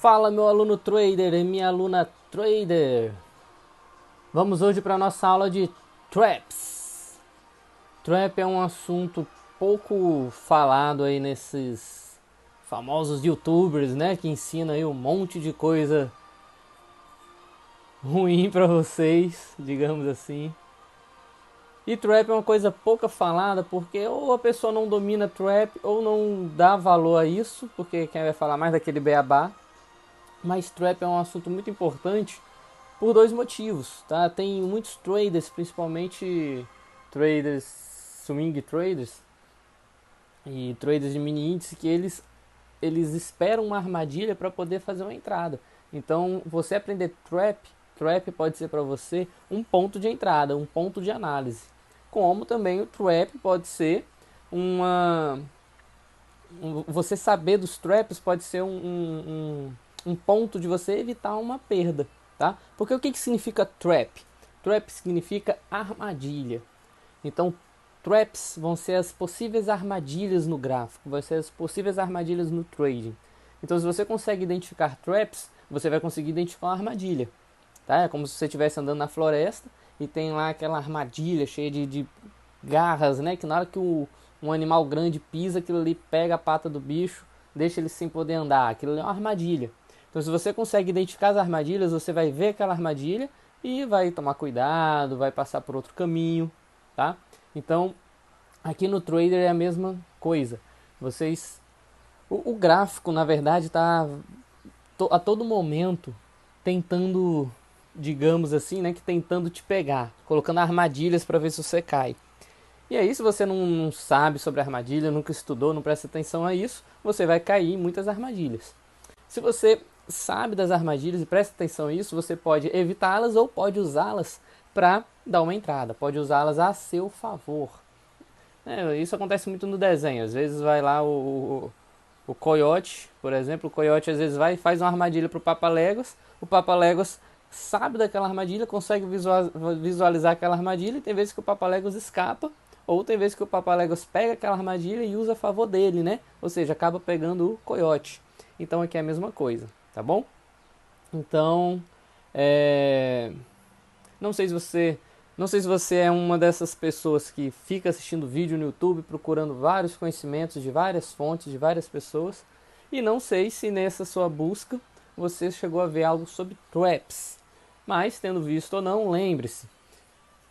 Fala, meu aluno trader e minha aluna trader. Vamos hoje para nossa aula de traps. Trap é um assunto pouco falado aí nesses famosos YouTubers, né, que ensinam aí um monte de coisa ruim para vocês, digamos assim. E trap é uma coisa pouca falada porque ou a pessoa não domina trap ou não dá valor a isso, porque quem vai falar mais daquele beabá. Mas trap é um assunto muito importante por dois motivos, tá? Tem muitos traders, principalmente traders, swing traders e traders de mini índice, que eles esperam uma armadilha para poder fazer uma entrada. Então, você aprender trap pode ser para você um ponto de entrada, um ponto de análise. Como também o trap pode ser uma você saber dos traps pode ser um ponto de você evitar uma perda, tá? Porque o que significa trap? Trap significa armadilha. Então, traps vão ser as possíveis armadilhas no gráfico, vão ser as possíveis armadilhas no trading. Então, se você consegue identificar traps, você vai conseguir identificar uma armadilha, tá? É como se você estivesse andando na floresta e tem lá aquela armadilha cheia de garras, né? Que na hora que um animal grande pisa, aquilo ali pega a pata do bicho, deixa ele sem poder andar. Aquilo ali é uma armadilha. Então, se você consegue identificar as armadilhas, você vai ver aquela armadilha e vai tomar cuidado, vai passar por outro caminho, tá? Então, aqui no trader é a mesma coisa. O gráfico, na verdade, está a todo momento tentando, digamos assim, né, que tentando te pegar, colocando armadilhas para ver se você cai. E aí, se você não sabe sobre armadilha, nunca estudou, não presta atenção a isso, você vai cair em muitas armadilhas. Se você sabe das armadilhas e presta atenção a isso, você pode evitá-las ou pode usá-las para dar uma entrada, pode usá-las a seu favor. Isso acontece muito no desenho, às vezes vai lá o coiote, por exemplo, o coiote às vezes vai e faz uma armadilha para o Papaléguas sabe daquela armadilha, consegue visualizar aquela armadilha, e tem vezes que o Papaléguas escapa, ou tem vezes que o Papaléguas pega aquela armadilha e usa a favor dele, né? Ou seja, acaba pegando o coiote. Então aqui é a mesma coisa, tá bom? Então, não sei se você, não sei se você é uma dessas pessoas que fica assistindo vídeo no YouTube procurando vários conhecimentos de várias fontes, de várias pessoas, e não sei se nessa sua busca você chegou a ver algo sobre traps. Mas, tendo visto ou não, lembre-se,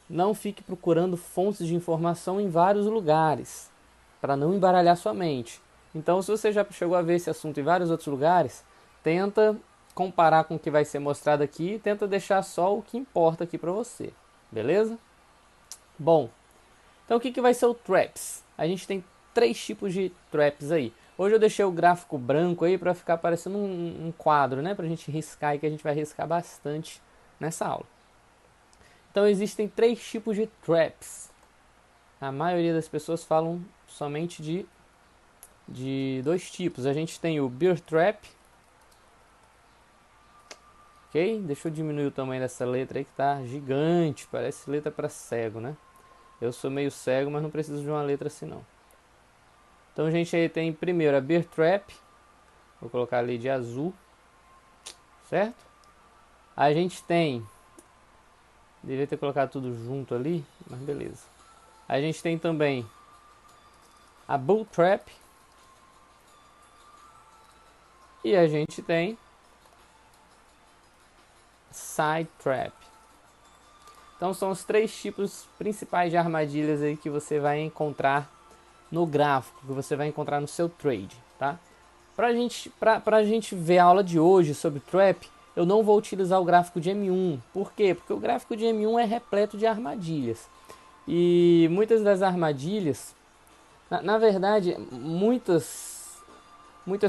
não fique procurando fontes de informação em vários lugares, para não embaralhar sua mente. Então, se você já chegou a ver esse assunto em vários outros lugares, tenta comparar com o que vai ser mostrado aqui e tenta deixar só o que importa aqui para você, beleza? Bom, então o que vai ser o traps? A gente tem três tipos de traps aí. Hoje eu deixei o gráfico branco aí para ficar parecendo um quadro, né? Para a gente riscar e que a gente vai riscar bastante nessa aula. Então existem três tipos de traps. A maioria das pessoas falam somente de dois tipos. A gente tem o bear trap. Ok? Deixa eu diminuir o tamanho dessa letra aí que tá gigante. Parece letra para cego, né? Eu sou meio cego, mas não preciso de uma letra assim não. Então a gente aí tem primeiro a bear trap. Vou colocar ali de azul. Certo? A gente tem... Devia ter colocado tudo junto ali, mas beleza. A gente tem também a bull trap. E a gente tem side trap. Então são os três tipos principais de armadilhas aí que você vai encontrar no gráfico, que você vai encontrar no seu trade, tá? Pra gente ver a aula de hoje sobre trap, eu não vou utilizar o gráfico de M1. Por quê? Porque o gráfico de M1 é repleto de armadilhas. E muitas das armadilhas, na verdade, muitas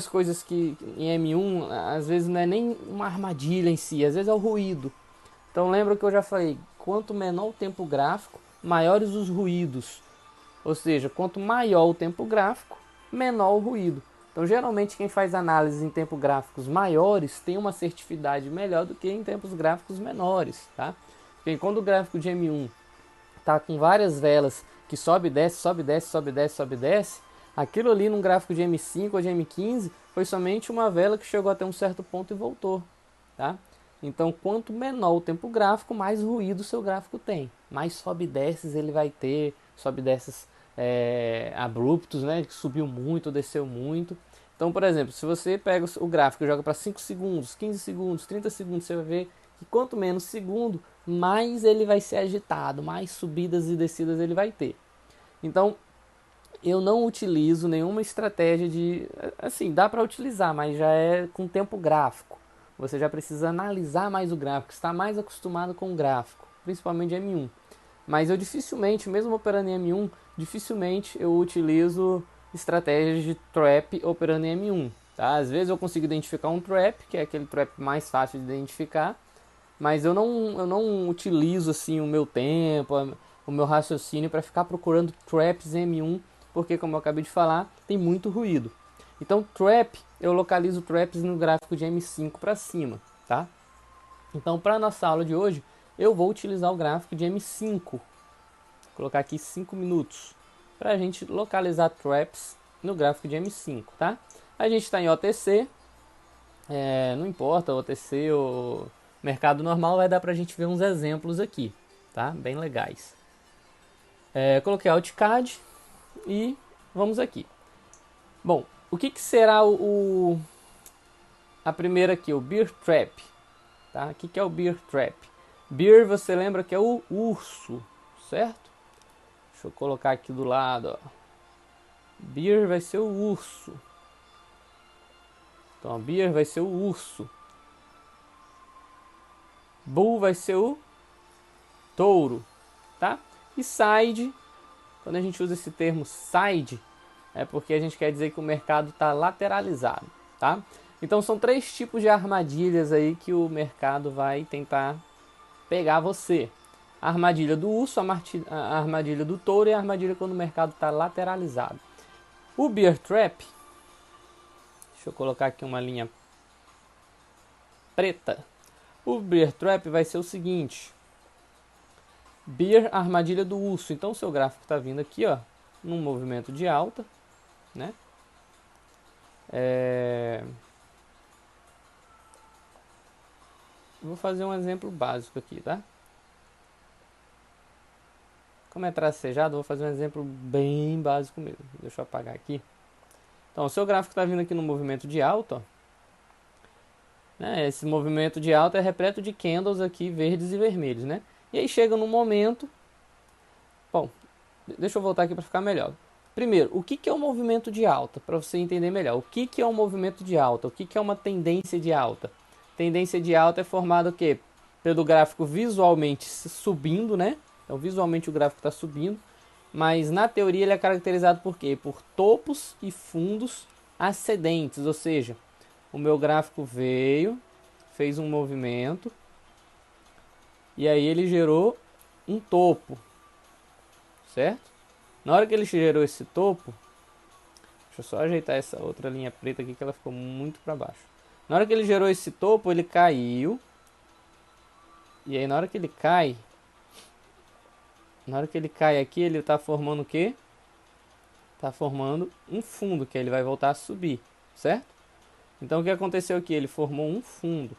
coisas que em M1, às vezes não é nem uma armadilha em si, às vezes é o ruído. Então lembra que eu já falei, quanto menor o tempo gráfico, maiores os ruídos. Ou seja, quanto maior o tempo gráfico, menor o ruído. Então geralmente quem faz análise em tempos gráficos maiores tem uma assertividade melhor do que em tempos gráficos menores, tá? Porque quando o gráfico de M1 está com várias velas que sobe e desce, sobe e desce, sobe e desce, sobe e desce, Aquilo ali num gráfico de M5 ou de M15 foi somente uma vela que chegou até um certo ponto e voltou, tá? Então, quanto menor o tempo gráfico, mais ruído o seu gráfico tem. Mais sobe e desces ele vai ter, sobe e desces abruptos, né? Que subiu muito, desceu muito. Então, por exemplo, se você pega o gráfico e joga para 5 segundos, 15 segundos, 30 segundos, você vai ver que quanto menos segundo, mais ele vai ser agitado, mais subidas e descidas ele vai ter. Então, eu não utilizo nenhuma estratégia de... Assim, dá para utilizar, mas já é com tempo gráfico. Você já precisa analisar mais o gráfico, está mais acostumado com o gráfico, principalmente M1. Mas eu dificilmente, mesmo operando em M1, dificilmente eu utilizo estratégias de trap operando em M1. Tá? Às vezes eu consigo identificar um trap, que é aquele trap mais fácil de identificar, mas eu não utilizo assim o meu tempo, o meu raciocínio para ficar procurando traps M1, porque como eu acabei de falar, tem muito ruído. Então trap, eu localizo traps no gráfico de M5 para cima, tá? Então para nossa aula de hoje, eu vou utilizar o gráfico de M5. Vou colocar aqui 5 minutos para a gente localizar traps no gráfico de M5, tá? A gente está em OTC, não importa, OTC ou mercado normal, vai dar para a gente ver uns exemplos aqui, tá? Bem legais. Coloquei AutoCAD e vamos aqui. Bom, o que será a primeira aqui, o Bear Trap, tá? O que é o Bear Trap? Bear, você lembra que é o urso, certo? Deixa eu colocar aqui do lado, ó. Bear vai ser o urso. Então, Bear vai ser o urso. Bull vai ser o touro, tá? E side, quando a gente usa esse termo side, é porque a gente quer dizer que o mercado está lateralizado, tá? Então são 3 tipos de armadilhas aí que o mercado vai tentar pegar você. A armadilha do urso, a armadilha do touro e a armadilha quando o mercado está lateralizado. O Bear Trap, deixa eu colocar aqui uma linha preta. O Bear Trap vai ser o seguinte: Bear, armadilha do urso. Então o seu gráfico está vindo aqui, ó, num movimento de alta, né? Vou fazer um exemplo básico aqui, tá? Como é tracejado, vou fazer um exemplo bem básico mesmo. Deixa eu apagar aqui. Então, o seu gráfico está vindo aqui no movimento de alta, ó. Né? Esse movimento de alta é repleto de candles aqui, verdes e vermelhos, né? E aí chega num momento... Bom, deixa eu voltar aqui para ficar melhor. Primeiro, o que é um movimento de alta? Para você entender melhor. O que é um movimento de alta? O que é uma tendência de alta? Tendência de alta é formada o quê? Pelo gráfico visualmente subindo, né? Então, visualmente o gráfico está subindo, mas na teoria ele é caracterizado por quê? Por topos e fundos ascendentes, ou seja, o meu gráfico veio, fez um movimento, e aí ele gerou um topo, certo? Na hora que ele gerou esse topo, deixa eu só ajeitar essa outra linha preta aqui que ela ficou muito para baixo. Na hora que ele gerou esse topo, ele caiu, e aí na hora que ele cai aqui, ele está formando o quê? Está formando um fundo, que ele vai voltar a subir, certo? Então o que aconteceu aqui? Ele formou um fundo.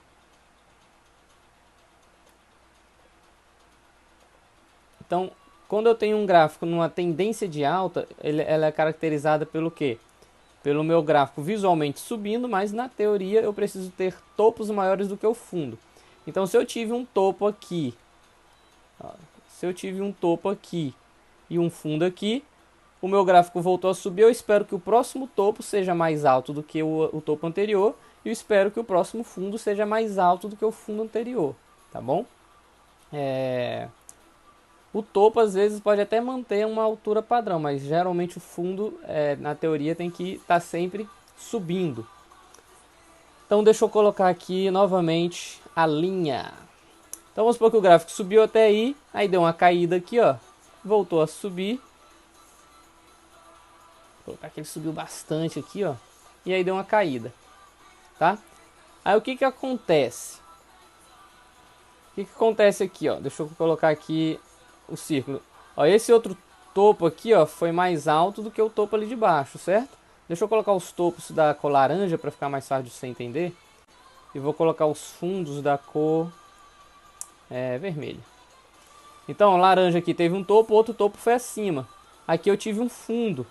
Então, quando eu tenho um gráfico numa tendência de alta, ela é caracterizada pelo quê? Pelo meu gráfico visualmente subindo, mas na teoria eu preciso ter topos maiores do que o fundo. Então, se eu tive um topo aqui, e um fundo aqui, o meu gráfico voltou a subir. Eu espero que o próximo topo seja mais alto do que o topo anterior, e eu espero que o próximo fundo seja mais alto do que o fundo anterior, tá bom? O topo às vezes pode até manter uma altura padrão, mas geralmente o fundo, na teoria, tem que estar sempre subindo. Então deixa eu colocar aqui novamente a linha. Então vamos supor que o gráfico subiu até aí deu uma caída aqui, ó, voltou a subir. Vou colocar que ele subiu bastante aqui, ó, e aí deu uma caída, tá? Aí o que acontece? O que acontece aqui, ó? Deixa eu colocar aqui o círculo. Ó, esse outro topo aqui, ó, foi mais alto do que o topo ali de baixo, certo? Deixa eu colocar os topos da cor laranja para ficar mais fácil de você entender. E vou colocar os fundos da cor vermelha. Então, laranja aqui teve um topo, outro topo foi acima. Aqui eu tive um fundo.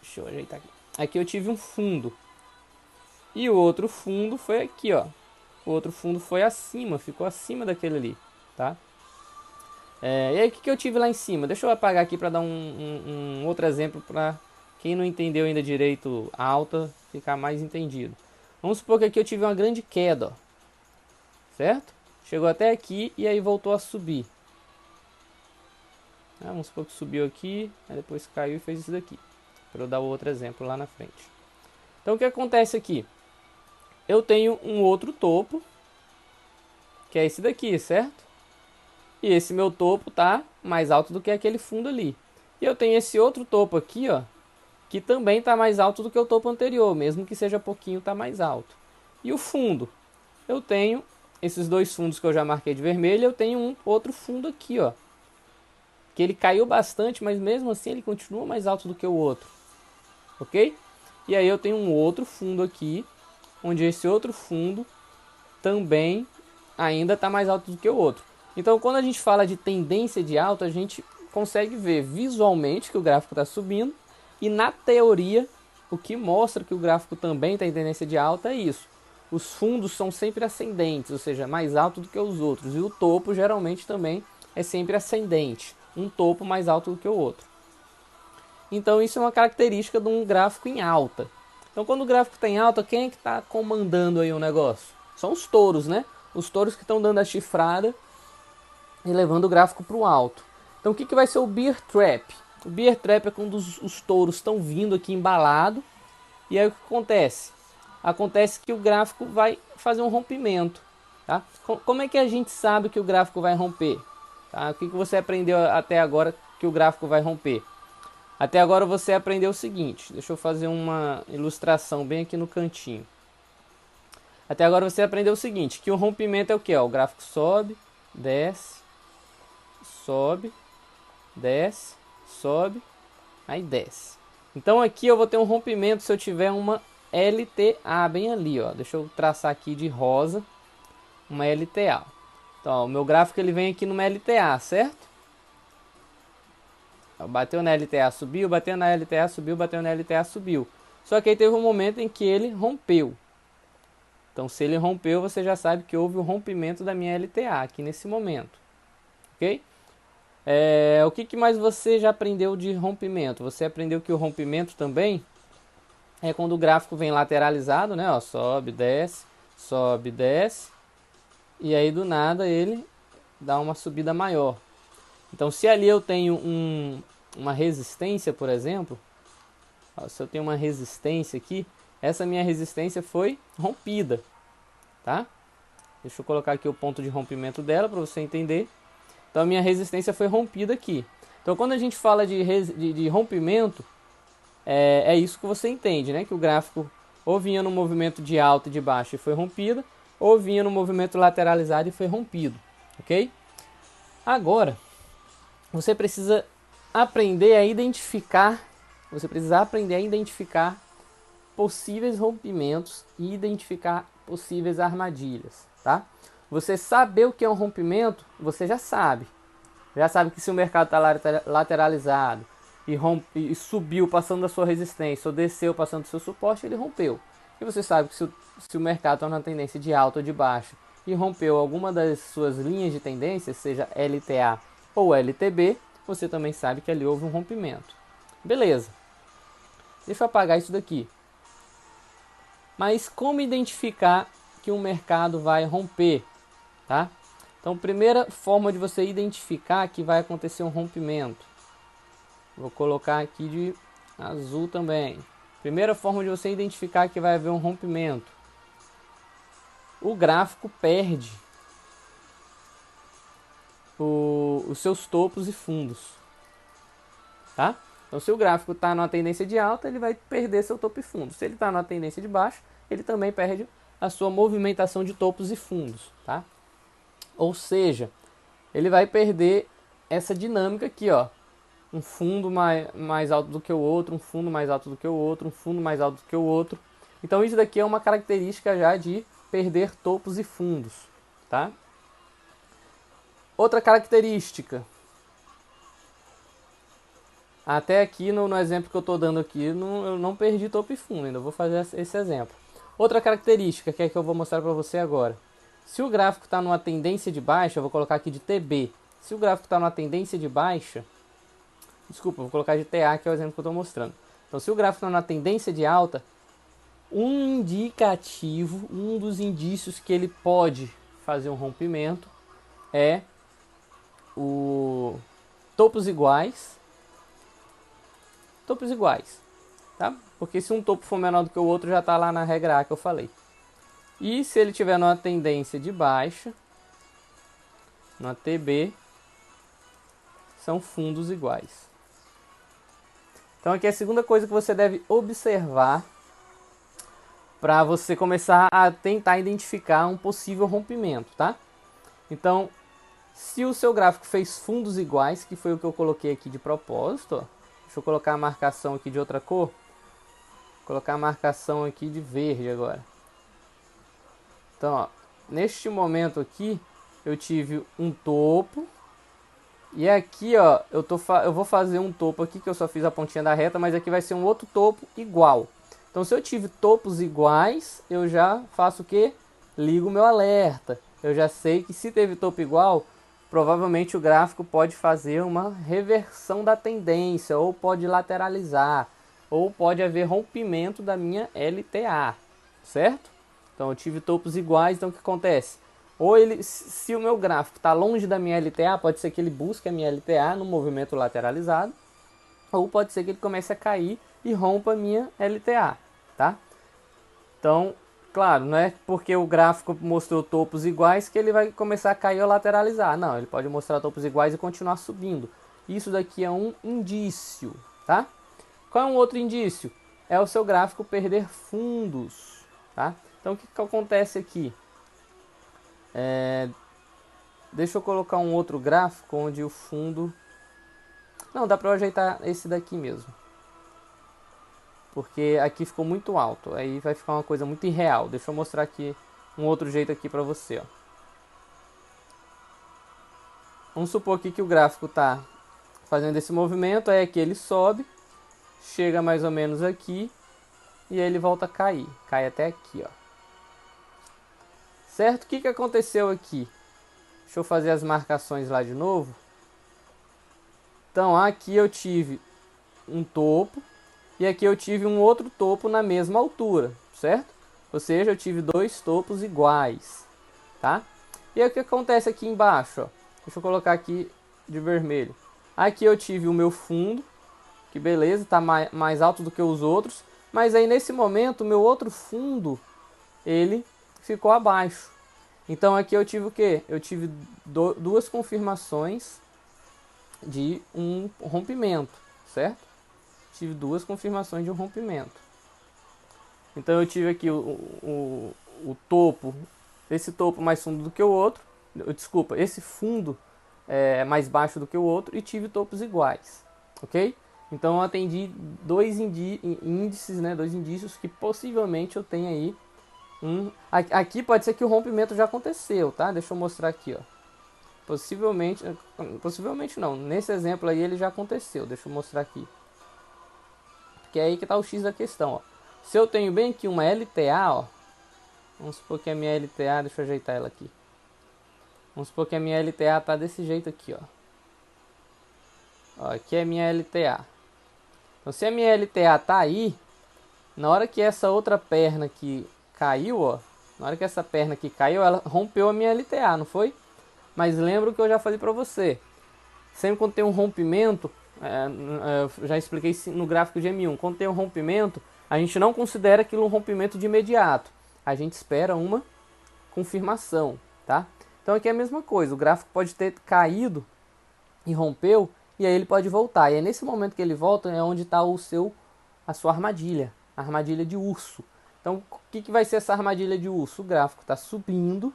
Deixa eu ajeitar aqui. Aqui eu tive um fundo. E o outro fundo foi aqui, ó. O outro fundo foi acima, ficou acima daquele ali, tá? E aí o que eu tive lá em cima? Deixa eu apagar aqui para dar um outro exemplo para quem não entendeu ainda direito alta ficar mais entendido. Vamos supor que aqui eu tive uma grande queda, ó. Certo? Chegou até aqui e aí voltou a subir. Vamos supor que subiu aqui, aí depois caiu e fez isso daqui. Para eu dar outro exemplo lá na frente. Então o que acontece aqui? Eu tenho um outro topo, que é esse daqui, certo? E esse meu topo tá mais alto do que aquele fundo ali. E eu tenho esse outro topo aqui, ó, que também tá mais alto do que o topo anterior, mesmo que seja pouquinho, tá mais alto. E o fundo? Eu tenho esses dois fundos que eu já marquei de vermelho, eu tenho um outro fundo aqui, ó, que ele caiu bastante, mas mesmo assim ele continua mais alto do que o outro. OK? E aí eu tenho um outro fundo aqui, onde esse outro fundo também ainda está mais alto do que o outro. Então, quando a gente fala de tendência de alta, a gente consegue ver visualmente que o gráfico está subindo, e na teoria, o que mostra que o gráfico também está em tendência de alta é isso. Os fundos são sempre ascendentes, ou seja, mais alto do que os outros, e o topo geralmente também é sempre ascendente, um topo mais alto do que o outro. Então isso é uma característica de um gráfico em alta. Então quando o gráfico está em alta, quem é que está comandando aí o negócio? São os touros, né? Os touros que estão dando a chifrada e levando o gráfico para o alto. Então o que vai ser o Bear Trap? O Bear Trap é quando os touros estão vindo aqui embalado. E aí o que acontece? Acontece que o gráfico vai fazer um rompimento. Tá? Como é que a gente sabe que o gráfico vai romper? Tá? O que você aprendeu até agora que o gráfico vai romper? Até agora você aprendeu o seguinte, deixa eu fazer uma ilustração bem aqui no cantinho. Até agora você aprendeu o seguinte, que o rompimento é o que? O gráfico sobe, desce, sobe, aí desce. Então aqui eu vou ter um rompimento se eu tiver uma LTA bem ali, ó. Deixa eu traçar aqui de rosa uma LTA. Então ó, o meu gráfico ele vem aqui numa LTA, certo? Bateu na LTA, subiu, bateu na LTA, subiu, bateu na LTA, subiu. Só que aí teve um momento em que ele rompeu. Então se ele rompeu, você já sabe que houve o rompimento da minha LTA aqui nesse momento. Ok? O que mais você já aprendeu de rompimento? Você aprendeu que o rompimento também é quando o gráfico vem lateralizado, né? Ó, sobe, desce. E aí do nada ele dá uma subida maior. Então se ali eu tenho uma resistência, por exemplo, ó, se eu tenho uma resistência aqui, essa minha resistência foi rompida, tá? Deixa eu colocar aqui o ponto de rompimento dela para você entender. Então a minha resistência foi rompida aqui. Então quando a gente fala de rompimento, é isso que você entende, né? Que o gráfico ou vinha no movimento de alta e de baixo e foi rompido, ou vinha no movimento lateralizado e foi rompido, ok? Agora, você precisa aprender a identificar, possíveis rompimentos e identificar possíveis armadilhas, tá? Você saber o que é um rompimento, você já sabe. Já sabe que se o mercado está lateralizado e subiu passando da sua resistência ou desceu passando do seu suporte, ele rompeu. E você sabe que se o mercado está na tendência de alta ou de baixa e rompeu alguma das suas linhas de tendência, seja LTA ou LTB, você também sabe que ali houve um rompimento. Beleza. Deixa eu apagar isso daqui. Mas como identificar que um mercado vai romper? Tá? Então, primeira forma de você identificar que vai acontecer um rompimento. Vou colocar aqui de azul também. Primeira forma de você identificar que vai haver um rompimento. O gráfico perde os seus topos e fundos. Tá? Então, se o gráfico está numa tendência de alta, ele vai perder seu topo e fundo. Se ele está numa tendência de baixo, ele também perde a sua movimentação de topos e fundos. Tá? Ou seja, ele vai perder essa dinâmica aqui, ó, um fundo mais alto do que o outro, um fundo mais alto do que o outro, um fundo mais alto do que o outro. Então isso daqui é uma característica já de perder topos e fundos, tá? Outra característica, até aqui no exemplo que eu estou dando aqui, eu não perdi topo e fundo, ainda vou fazer esse exemplo. Outra característica que é que eu vou mostrar para você agora. Se o gráfico está numa tendência de baixa, eu vou colocar aqui de TB. Se o gráfico está numa tendência de baixa, desculpa, vou colocar de TA, que é o exemplo que eu estou mostrando. Então, se o gráfico está numa tendência de alta, um indicativo, um dos indícios que ele pode fazer um rompimento é o topos iguais, tá? Porque se um topo for menor do que o outro, já está lá na regra A que eu falei. E se ele tiver numa tendência de baixa, na TB, são fundos iguais. Então aqui é a segunda coisa que você deve observar para você começar a tentar identificar um possível rompimento, tá? Então, se o seu gráfico fez fundos iguais, que foi o que eu coloquei aqui de propósito, ó, deixa eu colocar a marcação aqui de outra cor, vou colocar a marcação aqui de verde agora. Então, ó, neste momento aqui, eu tive um topo. E aqui, ó, eu vou fazer um topo aqui, que eu só fiz a pontinha da reta, mas aqui vai ser um outro topo igual. Então, se eu tive topos iguais, eu já faço o quê? Ligo o meu alerta. Eu já sei que se teve topo igual, provavelmente o gráfico pode fazer uma reversão da tendência, ou pode lateralizar, ou pode haver rompimento da minha LTA, certo? Então eu tive topos iguais, então o que acontece? Ou ele, se o meu gráfico está longe da minha LTA, pode ser que ele busque a minha LTA no movimento lateralizado, ou pode ser que ele comece a cair e rompa a minha LTA, tá? Então, claro, não é porque o gráfico mostrou topos iguais que ele vai começar a cair ou lateralizar. Não, ele pode mostrar topos iguais e continuar subindo. Isso daqui é um indício, tá? Qual é um outro indício? É o seu gráfico perder fundos, tá? Então, o que acontece aqui? Deixa eu colocar um outro gráfico onde o fundo... Não, dá para eu ajeitar esse daqui mesmo. Porque aqui ficou muito alto, aí vai ficar uma coisa muito irreal. Deixa eu mostrar aqui um outro jeito aqui para você, ó. Vamos supor aqui que o gráfico está fazendo esse movimento, aí aqui ele sobe, chega mais ou menos aqui e aí ele volta a cair. Cai até aqui, ó. Certo? O que aconteceu aqui? Deixa eu fazer as marcações lá de novo. Então aqui eu tive um topo e aqui eu tive um outro topo na mesma altura, certo? Ou seja, eu tive dois topos iguais, tá? E aí o que acontece aqui embaixo, ó? Deixa eu colocar aqui de vermelho. Aqui eu tive o meu fundo, que beleza, tá mais alto do que os outros, mas aí nesse momento o meu outro fundo, ele ficou abaixo. Então aqui eu tive o quê? Eu tive duas confirmações de um rompimento, certo? Tive duas confirmações de um rompimento. Então eu tive aqui o topo, esse topo mais fundo do que o outro, desculpa, esse fundo é mais baixo do que o outro e tive topos iguais, ok? Então eu atendi dois índices, né, dois indícios que possivelmente eu tenho aí aqui pode ser que o rompimento já aconteceu, tá? Deixa eu mostrar aqui, ó. Possivelmente não, nesse exemplo aí ele já aconteceu, deixa eu mostrar aqui. Porque é aí que tá o X da questão, ó. Se eu tenho bem aqui uma LTA, ó. Vamos supor que a minha LTA, deixa eu ajeitar ela aqui. Vamos supor que a minha LTA tá desse jeito aqui, ó. Ó, aqui é a minha LTA. Então se a minha LTA tá aí, na hora que essa outra perna aqui caiu, ó. Na hora que essa perna aqui caiu, ela rompeu a minha LTA, não foi? Mas lembra o que eu já falei pra você. Sempre quando tem um rompimento, eu já expliquei no gráfico de M1. Quando tem um rompimento, a gente não considera aquilo um rompimento de imediato. A gente espera uma confirmação, tá? Então aqui é a mesma coisa. O gráfico pode ter caído e rompeu, e aí ele pode voltar. E é nesse momento que ele volta é onde está a sua armadilha, a armadilha de urso. Então o que vai ser essa armadilha de urso? O gráfico está subindo,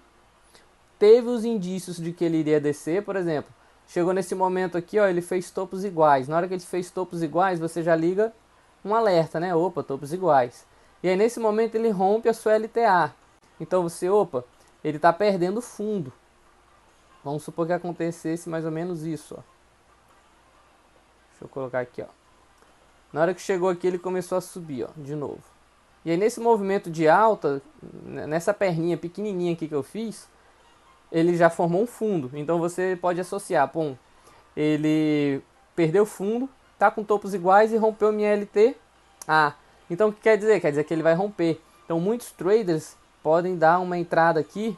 teve os indícios de que ele iria descer, por exemplo. Chegou nesse momento aqui, ó, ele fez topos iguais. Na hora que ele fez topos iguais, você já liga um alerta, né? Opa, topos iguais. E aí nesse momento ele rompe a sua LTA. Então você, opa, ele está perdendo fundo. Vamos supor que acontecesse mais ou menos isso, ó. Deixa eu colocar aqui, ó. Na hora que chegou aqui, ele começou a subir, ó, de novo. E aí nesse movimento de alta, nessa perninha pequenininha aqui que eu fiz, ele já formou um fundo. Então você pode associar, pô, ele perdeu fundo, tá com topos iguais e rompeu minha LT. Ah, então o que quer dizer? Quer dizer que ele vai romper. Então muitos traders podem dar uma entrada aqui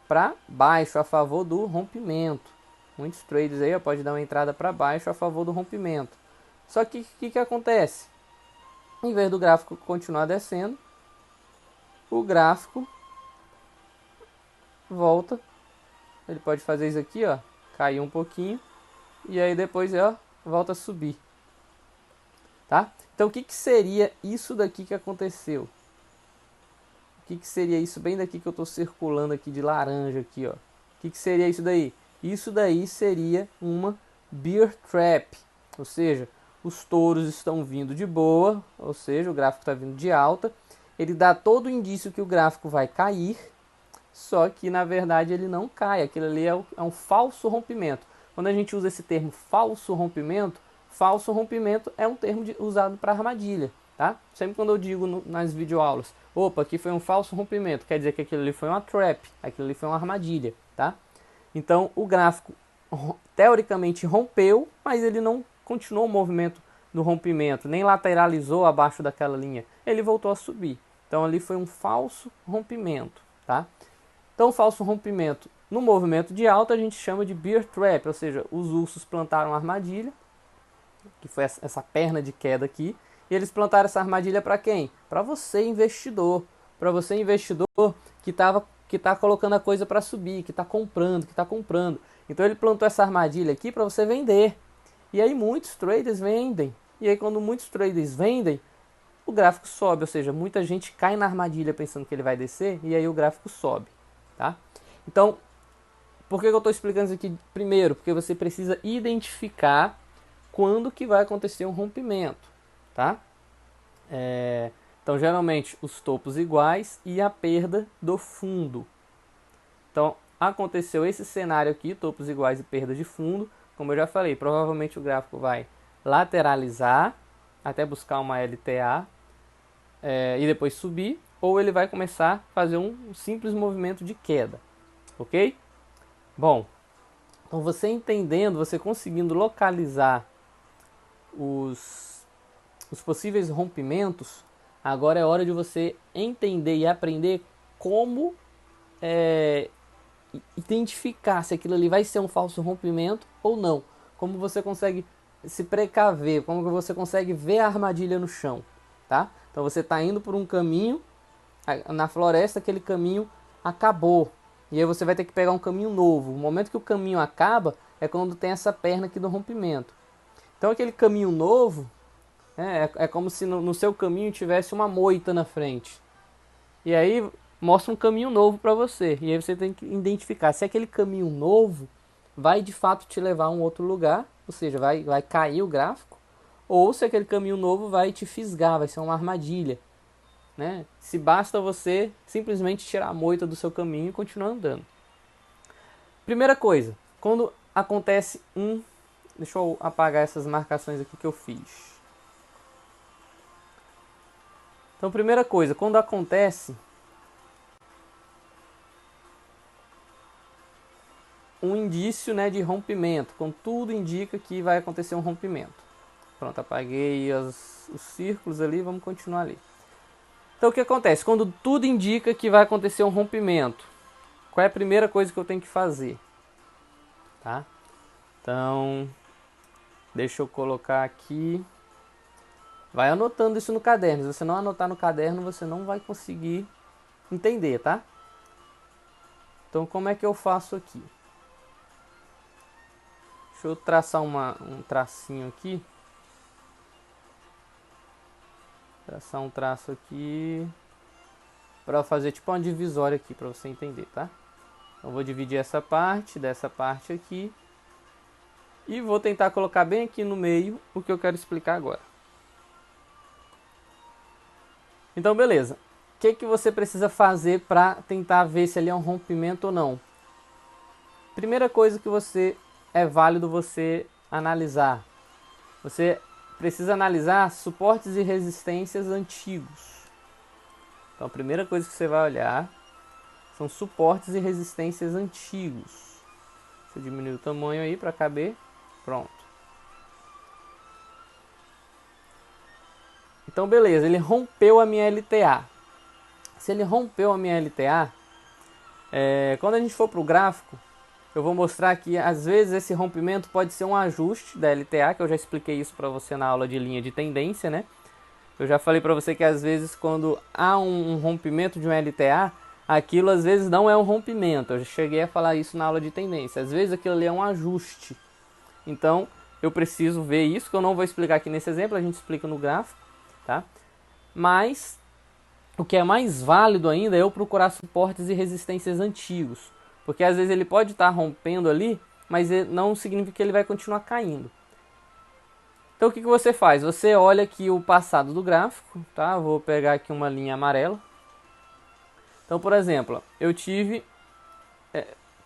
para baixo a favor do rompimento. Muitos traders aí podem dar uma entrada para baixo a favor do rompimento. Só que o que acontece? Em vez do gráfico continuar descendo, o gráfico volta. Ele pode fazer isso aqui, ó, cair um pouquinho e aí depois, ó, volta a subir. Tá? Então o que seria isso daqui que aconteceu? O que seria isso bem daqui que eu estou circulando aqui de laranja aqui, ó? O que seria isso daí? Isso daí seria uma bear trap, ou seja, os touros estão vindo de boa, ou seja, o gráfico está vindo de alta. Ele dá todo o indício que o gráfico vai cair, só que na verdade ele não cai. Aquilo ali é um falso rompimento. Quando a gente usa esse termo falso rompimento é um termo usado para armadilha, tá? Sempre quando eu digo nas videoaulas, opa, aqui foi um falso rompimento, quer dizer que aquilo ali foi uma trap, aquilo ali foi uma armadilha, tá? Então o gráfico teoricamente rompeu, mas ele não continuou o movimento do rompimento, nem lateralizou abaixo daquela linha, ele voltou a subir. Então ali foi um falso rompimento, tá? Então o falso rompimento no movimento de alta a gente chama de bear trap, ou seja, os ursos plantaram armadilha, que foi essa perna de queda aqui, e eles plantaram essa armadilha para quem? Para você, investidor. Para você, investidor, que está colocando a coisa para subir, que está comprando. Então ele plantou essa armadilha aqui para você vender. E aí muitos traders vendem. E aí quando muitos traders vendem, o gráfico sobe, ou seja, muita gente cai na armadilha pensando que ele vai descer, e aí o gráfico sobe, tá? Então, por que eu estou explicando isso aqui? Primeiro, porque você precisa identificar quando que vai acontecer um rompimento, tá? Então, geralmente, os topos iguais e a perda do fundo. Então, aconteceu esse cenário aqui, topos iguais e perda de fundo. Como eu já falei, provavelmente o gráfico vai lateralizar até buscar uma LTA e depois subir, ou ele vai começar a fazer um simples movimento de queda, ok? Bom, então você entendendo, você conseguindo localizar os possíveis rompimentos, agora é hora de você entender e aprender como identificar se aquilo ali vai ser um falso rompimento ou não. Como você consegue se precaver, como você consegue ver a armadilha no chão, tá? Então você está indo por um caminho, na floresta aquele caminho acabou, e aí você vai ter que pegar um caminho novo. O momento que o caminho acaba é quando tem essa perna aqui do rompimento. Então aquele caminho novo é como se no seu caminho tivesse uma moita na frente. E aí mostra um caminho novo para você. E aí você tem que identificar se aquele caminho novo vai de fato te levar a um outro lugar, ou seja, vai cair o gráfico, ou se aquele caminho novo vai te fisgar, vai ser uma armadilha, né? Se basta você simplesmente tirar a moita do seu caminho e continuar andando. Primeira coisa, quando acontece deixa eu apagar essas marcações aqui que eu fiz. Então, primeira coisa, quando acontece um indício, né, de rompimento, quando tudo indica que vai acontecer um rompimento. Pronto, apaguei os círculos ali, vamos continuar ali. Então o que acontece? Quando tudo indica que vai acontecer um rompimento, qual é a primeira coisa que eu tenho que fazer? Tá? Então, deixa eu colocar aqui. Vai anotando isso no caderno. Se você não anotar no caderno, você não vai conseguir entender, tá? Então como é que eu faço aqui? Deixa eu traçar um tracinho aqui. Traçar um traço aqui para fazer tipo uma divisória aqui para você entender, tá? Então vou dividir essa parte dessa parte aqui E vou tentar colocar bem aqui no meio o que eu quero explicar agora. Então, beleza. O que você precisa fazer para tentar ver se ali é um rompimento ou não? Primeira coisa que é válido você analisar. Você precisa analisar suportes e resistências antigos. Então, a primeira coisa que você vai olhar são suportes e resistências antigos. Você diminui o tamanho aí para caber. Pronto. Então, beleza, ele rompeu a minha LTA. Se ele rompeu a minha LTA, quando a gente for para o gráfico, eu vou mostrar que às vezes esse rompimento pode ser um ajuste da LTA, que eu já expliquei isso para você na aula de linha de tendência, né? Eu já falei para você que às vezes quando há um rompimento de um LTA, aquilo às vezes não é um rompimento. Eu já cheguei a falar isso na aula de tendência. Às vezes aquilo ali é um ajuste. Então, eu preciso ver isso, que eu não vou explicar aqui nesse exemplo, a gente explica no gráfico, tá? Mas o que é mais válido ainda é eu procurar suportes e resistências antigos, porque às vezes ele pode estar rompendo ali, mas não significa que ele vai continuar caindo. Então o que você faz? Você olha aqui o passado do gráfico, tá? Vou pegar aqui uma linha amarela. Então, por exemplo, eu tive...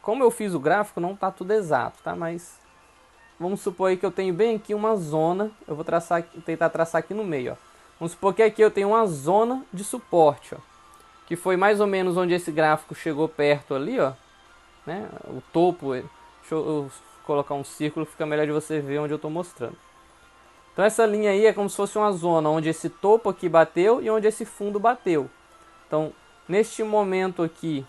como eu fiz o gráfico, não está tudo exato, tá? Mas vamos supor aí que eu tenho bem aqui uma zona. Eu vou tentar traçar aqui no meio, ó. Vamos supor que aqui eu tenho uma zona de suporte, ó, que foi mais ou menos onde esse gráfico chegou perto ali, ó, né? O topo, deixa eu colocar um círculo, fica melhor de você ver onde eu estou mostrando. Então essa linha aí é como se fosse uma zona onde esse topo aqui bateu e onde esse fundo bateu. Então, neste momento aqui,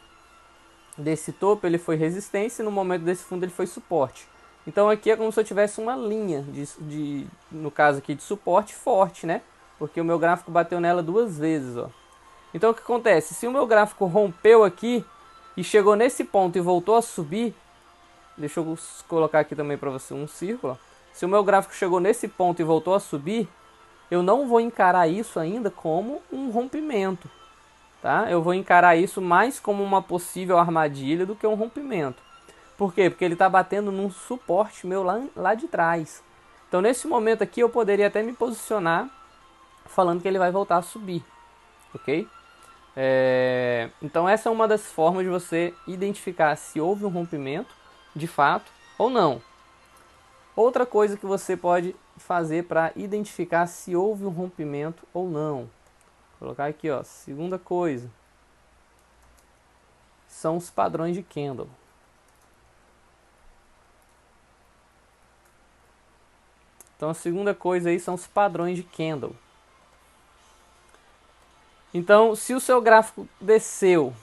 desse topo ele foi resistência e no momento desse fundo ele foi suporte. Então aqui é como se eu tivesse uma linha, no caso aqui de suporte forte, né? Porque o meu gráfico bateu nela duas vezes, ó. Então o que acontece? Se o meu gráfico rompeu aqui e chegou nesse ponto e voltou a subir, deixa eu colocar aqui também para você um círculo, ó. Se o meu gráfico chegou nesse ponto e voltou a subir, eu não vou encarar isso ainda como um rompimento, tá? Eu vou encarar isso mais como uma possível armadilha do que um rompimento. Por quê? Porque ele está batendo num suporte meu lá de trás. Então nesse momento aqui eu poderia até me posicionar falando que ele vai voltar a subir, ok? Então essa é uma das formas de você identificar se houve um rompimento de fato ou não. Outra coisa que você pode fazer para identificar se houve um rompimento ou não. Vou colocar aqui, ó, segunda coisa, são os padrões de candle. Então a segunda coisa aí são os padrões de candle. Então, se o seu gráfico desceu,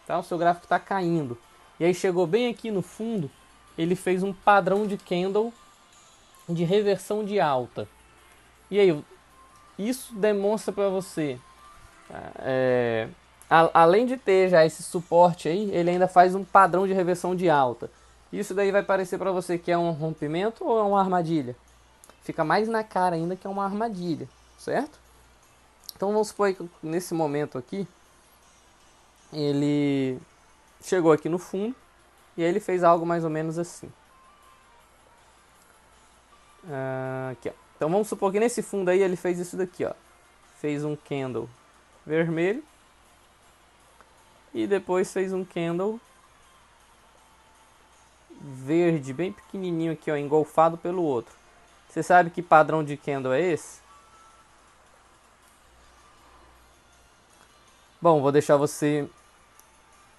tá? O seu gráfico está caindo, e aí chegou bem aqui no fundo, ele fez um padrão de candle de reversão de alta. E aí, isso demonstra para você, além de ter já esse suporte aí, ele ainda faz um padrão de reversão de alta. Isso daí vai parecer para você que é um rompimento ou é uma armadilha? Fica mais na cara ainda que é uma armadilha, certo? Então vamos supor que nesse momento aqui, ele chegou aqui no fundo e aí ele fez algo mais ou menos assim. Aqui, ó. Então vamos supor que nesse fundo aí ele fez isso daqui, ó. Fez um candle vermelho e depois fez um candle verde, bem pequenininho aqui, ó, engolfado pelo outro. Você sabe que padrão de candle é esse? Bom, vou deixar você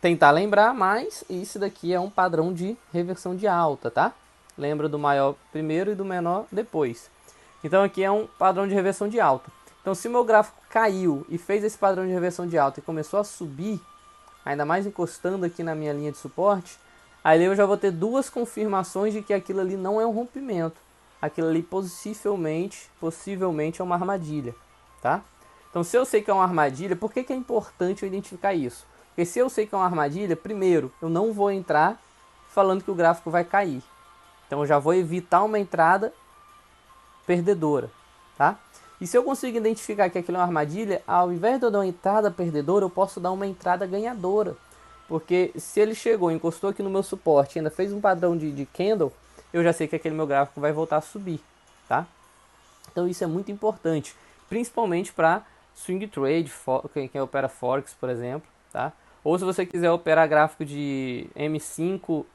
tentar lembrar, mas isso daqui é um padrão de reversão de alta, tá? Lembra do maior primeiro e do menor depois. Então aqui é um padrão de reversão de alta. Então se o meu gráfico caiu e fez esse padrão de reversão de alta e começou a subir, ainda mais encostando aqui na minha linha de suporte, aí eu já vou ter duas confirmações de que aquilo ali não é um rompimento. Aquilo ali possivelmente é uma armadilha, tá? Então se eu sei que é uma armadilha, por que é importante eu identificar isso? Porque se eu sei que é uma armadilha, primeiro, eu não vou entrar falando que o gráfico vai cair. Então eu já vou evitar uma entrada perdedora, tá? E se eu consigo identificar que aquilo é uma armadilha, ao invés de eu dar uma entrada perdedora, eu posso dar uma entrada ganhadora. Porque se ele chegou, encostou aqui no meu suporte, ainda fez um padrão de candle, eu já sei que aquele meu gráfico vai voltar a subir, tá? Então isso é muito importante, principalmente para swing trade, quem opera Forex, por exemplo, tá? Ou se você quiser operar gráfico de M5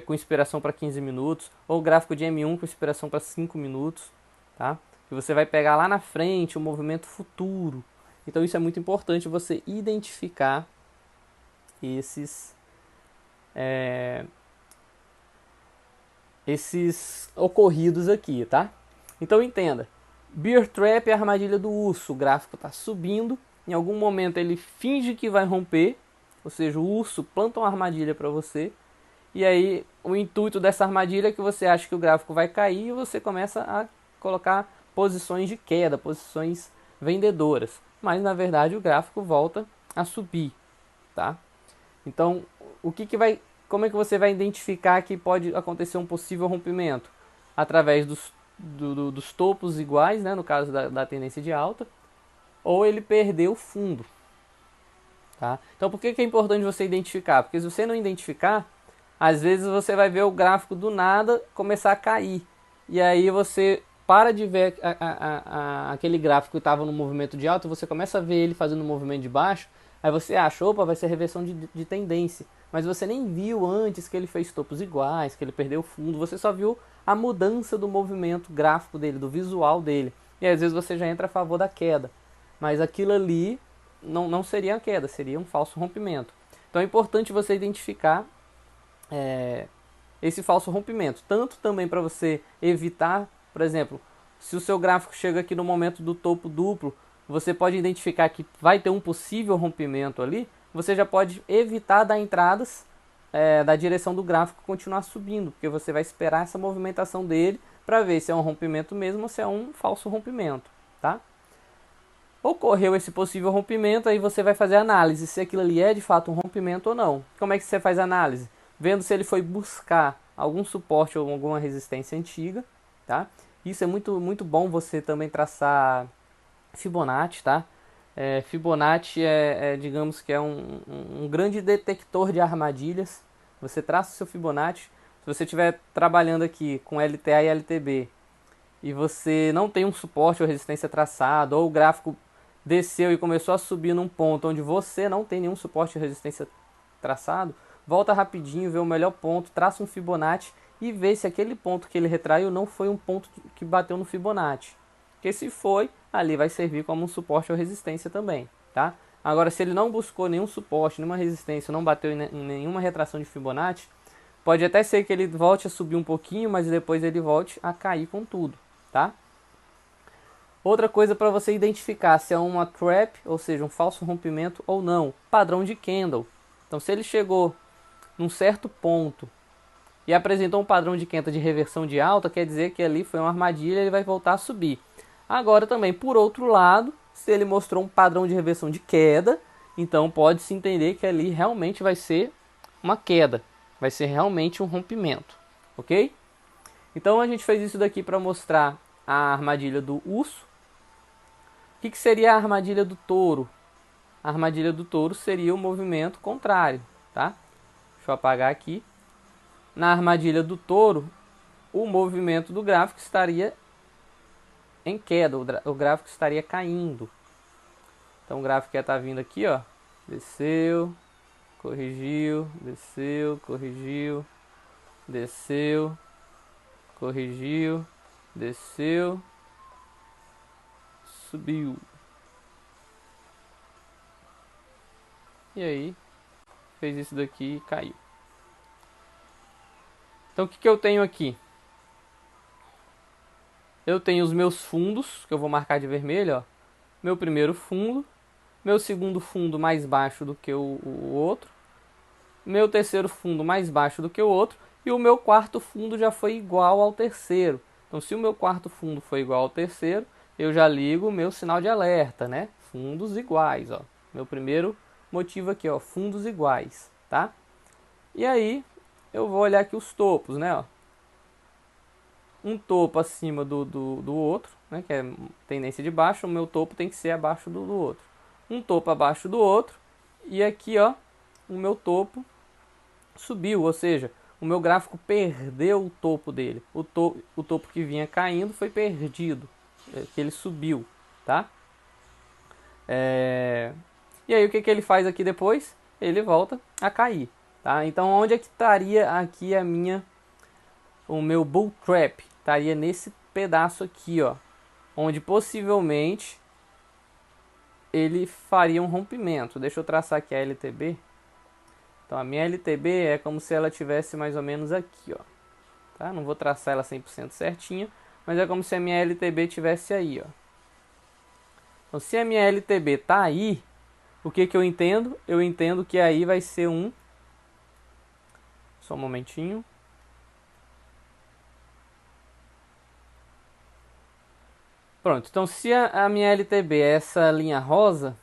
com inspiração para 15 minutos, ou gráfico de M1 com inspiração para 5 minutos, tá? Que você vai pegar lá na frente o movimento futuro. Então isso é muito importante, você identificar esses ocorridos aqui, tá? Então entenda, Bear Trap é a armadilha do urso, o gráfico está subindo, em algum momento ele finge que vai romper, ou seja, o urso planta uma armadilha para você, e aí o intuito dessa armadilha é que você acha que o gráfico vai cair e você começa a colocar posições de queda, posições vendedoras, mas na verdade o gráfico volta a subir, tá? Então, como é que você vai identificar que pode acontecer um possível rompimento? Através dos topos iguais, né, no caso da tendência de alta, ou ele perder o fundo. Tá? Então, por que é importante você identificar? Porque se você não identificar, às vezes você vai ver o gráfico do nada começar a cair. E aí você para de ver aquele gráfico que estava no movimento de alta, você começa a ver ele fazendo um movimento de baixo, aí você acha, opa, vai ser reversão de tendência. Mas você nem viu antes que ele fez topos iguais, que ele perdeu o fundo, você só viu a mudança do movimento gráfico dele, do visual dele. E às vezes você já entra a favor da queda. Mas aquilo ali não seria a queda, seria um falso rompimento. Então é importante você identificar esse falso rompimento. Tanto também para você evitar, por exemplo, se o seu gráfico chega aqui no momento do topo duplo, você pode identificar que vai ter um possível rompimento ali, você já pode evitar dar entradas da direção do gráfico continuar subindo, porque você vai esperar essa movimentação dele para ver se é um rompimento mesmo ou se é um falso rompimento, tá? Ocorreu esse possível rompimento, aí você vai fazer a análise se aquilo ali é de fato um rompimento ou não. Como é que você faz a análise? Vendo se ele foi buscar algum suporte ou alguma resistência antiga, tá? Isso é muito bom você também traçar Fibonacci, tá? Fibonacci digamos que é um grande detector de armadilhas. Você traça o seu Fibonacci. Se você estiver trabalhando aqui com LTA e LTB e você não tem um suporte ou resistência traçado, ou o gráfico desceu e começou a subir num ponto onde você não tem nenhum suporte ou resistência traçado, volta rapidinho, vê o melhor ponto, traça um Fibonacci e vê se aquele ponto que ele retraiu não foi um ponto que bateu no Fibonacci. Porque se foi, ali vai servir como um suporte ou resistência também, tá? Agora, se ele não buscou nenhum suporte, nenhuma resistência, não bateu em nenhuma retração de Fibonacci, pode até ser que ele volte a subir um pouquinho, mas depois ele volte a cair com tudo, tá? Outra coisa para você identificar se é uma trap, ou seja, um falso rompimento ou não, padrão de candle. Então, se ele chegou num certo ponto e apresentou um padrão de queda de reversão de alta, quer dizer que ali foi uma armadilha e ele vai voltar a subir. Agora também, por outro lado, se ele mostrou um padrão de reversão de queda, então pode-se entender que ali realmente vai ser uma queda, vai ser realmente um rompimento, ok? Então a gente fez isso daqui para mostrar a armadilha do urso. O que seria a armadilha do touro? A armadilha do touro seria o movimento contrário, tá? Deixa eu apagar aqui. Na armadilha do touro, o movimento do gráfico estaria em queda, o gráfico estaria caindo. Então o gráfico ia estar vindo aqui, ó, desceu, corrigiu, desceu, corrigiu, desceu, corrigiu, desceu, subiu. E aí, fez isso daqui e caiu. Então o que eu tenho aqui? Eu tenho os meus fundos, que eu vou marcar de vermelho, ó. Meu primeiro fundo, meu segundo fundo mais baixo do que o outro, meu terceiro fundo mais baixo do que o outro, e o meu quarto fundo já foi igual ao terceiro. Então, se o meu quarto fundo foi igual ao terceiro, eu já ligo o meu sinal de alerta, né? Fundos iguais, ó. Meu primeiro motivo aqui, ó, fundos iguais, tá? E aí, eu vou olhar aqui os topos, né, ó. Um topo acima do outro, né, que é tendência de baixo, o meu topo tem que ser abaixo do outro. Um topo abaixo do outro, e aqui, ó, o meu topo subiu, ou seja, o meu gráfico perdeu o topo dele. O topo que vinha caindo foi perdido, que ele subiu, tá? E aí o que ele faz aqui depois? Ele volta a cair, tá? Então onde é que estaria aqui o meu bull trap? Estaria nesse pedaço aqui, ó, onde possivelmente ele faria um rompimento. Deixa eu traçar aqui a LTB. Então a minha LTB é como se ela tivesse mais ou menos aqui, ó, tá? Não vou traçar ela 100% certinha, mas é como se a minha LTB tivesse aí, ó. Então se a minha LTB tá aí, o que eu entendo? Eu entendo que aí vai ser só um momentinho. Pronto, então se a minha LTB é essa linha rosa,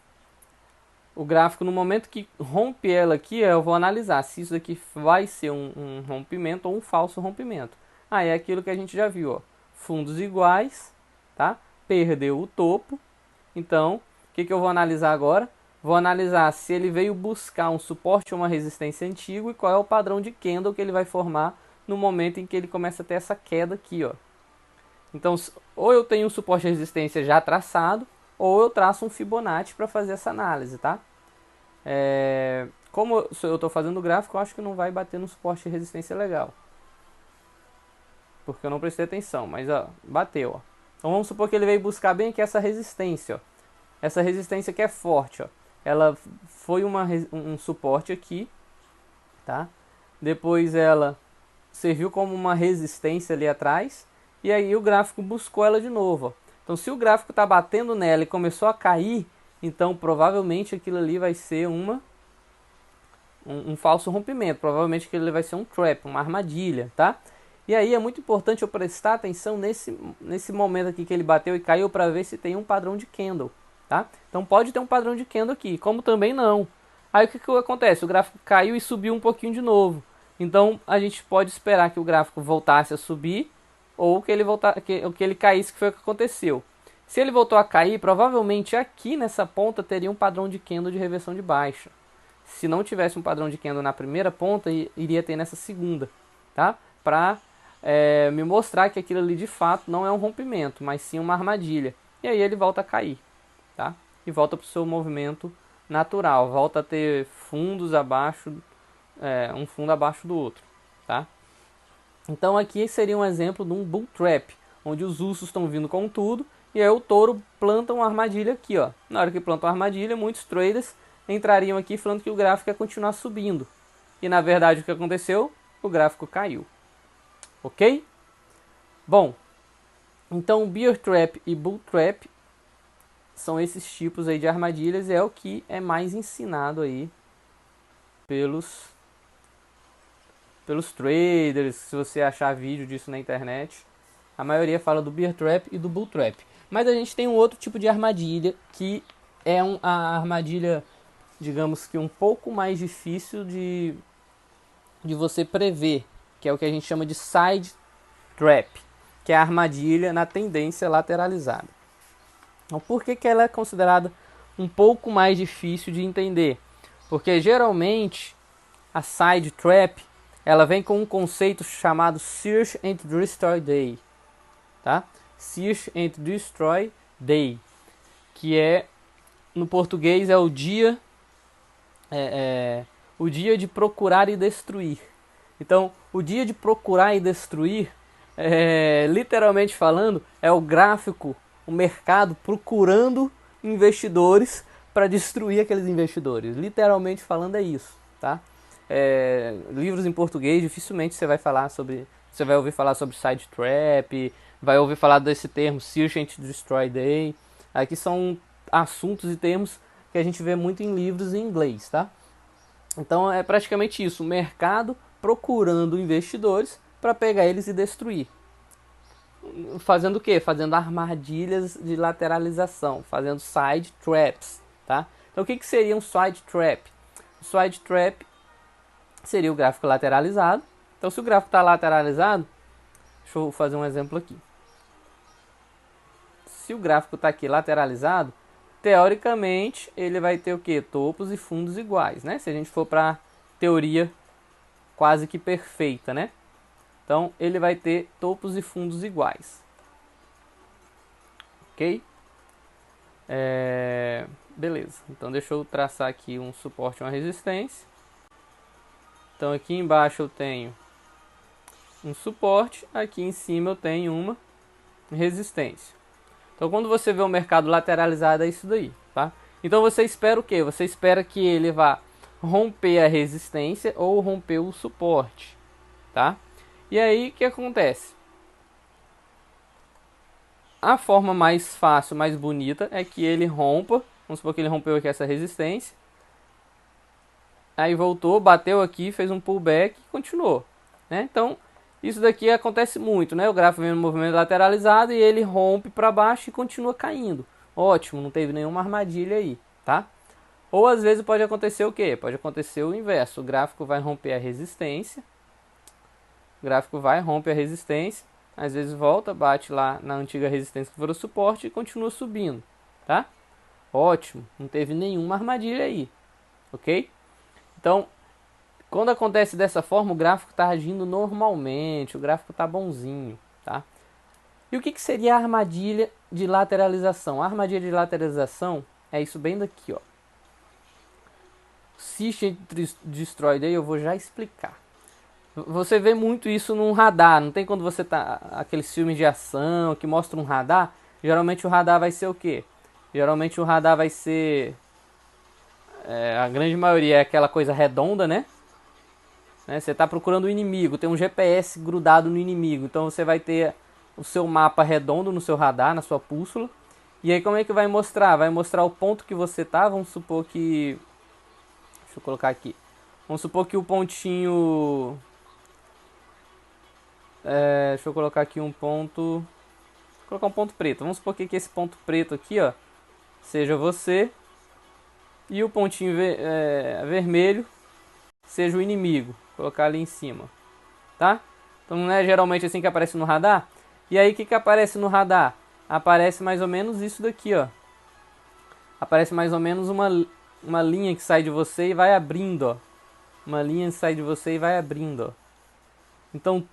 o gráfico no momento que rompe ela aqui, eu vou analisar se isso aqui vai ser um rompimento ou um falso rompimento. É aquilo que a gente já viu, ó, fundos iguais, tá? Perdeu o topo. Então, o que eu vou analisar agora? Vou analisar se ele veio buscar um suporte ou uma resistência antigo e qual é o padrão de candle que ele vai formar no momento em que ele começa a ter essa queda aqui, ó. Então, ou eu tenho um suporte e resistência já traçado, ou eu traço um Fibonacci para fazer essa análise, tá? Como eu estou fazendo o gráfico, eu acho que não vai bater no suporte e resistência legal. Porque eu não prestei atenção, mas ó, bateu, ó. Então vamos supor que ele veio buscar bem aqui essa resistência, ó. Essa resistência que é forte, ó. Ela foi um suporte aqui, tá? Depois ela serviu como uma resistência ali atrás. E aí o gráfico buscou ela de novo, ó. Então se o gráfico está batendo nela e começou a cair, então provavelmente aquilo ali vai ser um falso rompimento. Provavelmente aquilo ali vai ser um trap, uma armadilha, tá? E aí é muito importante eu prestar atenção nesse momento aqui que ele bateu e caiu para ver se tem um padrão de candle, tá? Então pode ter um padrão de candle aqui, como também não. Aí o que acontece? O gráfico caiu e subiu um pouquinho de novo. Então a gente pode esperar que o gráfico voltasse a subir ou que ele caísse, que foi o que aconteceu. Se ele voltou a cair, provavelmente aqui nessa ponta teria um padrão de candle de reversão de baixa. Se não tivesse um padrão de candle na primeira ponta, iria ter nessa segunda, tá? Para me mostrar que aquilo ali de fato não é um rompimento, mas sim uma armadilha. E aí ele volta a cair, tá? E volta para o seu movimento natural, volta a ter fundos abaixo, um fundo abaixo do outro, tá? Então aqui seria um exemplo de um bull trap, onde os ursos estão vindo com tudo, e aí o touro planta uma armadilha aqui, ó. Na hora que planta uma armadilha, muitos traders entrariam aqui falando que o gráfico ia continuar subindo. E na verdade o que aconteceu? O gráfico caiu. Ok? Bom, então bear trap e bull trap são esses tipos aí de armadilhas, é o que é mais ensinado aí pelos traders. Se você achar vídeo disso na internet, a maioria fala do bear trap e do bull trap. Mas a gente tem um outro tipo de armadilha, que é a armadilha, digamos que um pouco mais difícil de você prever, que é o que a gente chama de side trap, que é a armadilha na tendência lateralizada. Então, por que ela é considerada um pouco mais difícil de entender? Porque geralmente a side trap ela vem com um conceito chamado Search and Destroy Day, tá? Search and Destroy Day, que no português é o dia o dia de procurar e destruir. Então, o dia de procurar e destruir, literalmente falando, é o gráfico, o mercado procurando investidores para destruir aqueles investidores. Literalmente falando é isso, tá? Livros em português dificilmente você vai ouvir falar sobre side trap, vai ouvir falar desse termo Search and Destroy Day. Aqui são assuntos e termos que a gente vê muito em livros em inglês, tá? Então é praticamente isso, o mercado procurando investidores para pegar eles e destruir. Fazendo o quê? Fazendo armadilhas de lateralização, fazendo side traps, tá? Então o que seria um side trap? O side trap seria o gráfico lateralizado. Então se o gráfico está lateralizado, deixa eu fazer um exemplo aqui. Se o gráfico está aqui lateralizado, teoricamente ele vai ter o que? Topos e fundos iguais, né? Se a gente for para teoria quase que perfeita, né? Então ele vai ter topos e fundos iguais. Ok? Beleza, então deixa eu traçar aqui um suporte e uma resistência. Então aqui embaixo eu tenho um suporte, aqui em cima eu tenho uma resistência. Então quando você vê o mercado lateralizado é isso daí, tá? Então você espera o quê? Você espera que ele vá romper a resistência ou romper o suporte, tá? E aí o que acontece? A forma mais fácil, mais bonita é que ele rompa. Vamos supor que ele rompeu aqui essa resistência. Aí voltou, bateu aqui, fez um pullback e continuou, né? Então isso daqui acontece muito, né? O gráfico vem no movimento lateralizado e ele rompe para baixo e continua caindo. Ótimo, não teve nenhuma armadilha aí, tá? Ou às vezes pode acontecer o quê? Pode acontecer o inverso. O gráfico vai romper a resistência. O gráfico vai, rompe a resistência. Às vezes volta, bate lá na antiga resistência que foi o suporte e continua subindo, tá? Ótimo, não teve nenhuma armadilha aí, ok? Então, quando acontece dessa forma, o gráfico está agindo normalmente, o gráfico está bonzinho, tá? E o que seria a armadilha de lateralização? A armadilha de lateralização é isso bem daqui, ó. Search and Destroy Day eu vou já explicar. Você vê muito isso num radar, não tem quando você tá aqueles filmes de ação que mostram um radar? Geralmente o radar vai ser o quê? Geralmente o radar vai ser a grande maioria é aquela coisa redonda, né? Você está procurando o inimigo, tem um GPS grudado no inimigo, então você vai ter o seu mapa redondo no seu radar, na sua bússola. E aí como é que vai mostrar? Vai mostrar o ponto que você tá, vamos supor que... Deixa eu colocar aqui. Vamos supor que o pontinho... deixa eu colocar aqui um ponto... Vou colocar um ponto preto. Vamos supor que esse ponto preto aqui, ó, seja você. E o pontinho vermelho seja o inimigo. Vou colocar ali em cima, tá? Então não é geralmente assim que aparece no radar? E aí o que aparece no radar? Aparece mais ou menos isso daqui, ó. Aparece mais ou menos uma linha que sai de você e vai abrindo, ó. Uma linha que sai de você e vai abrindo, ó. Então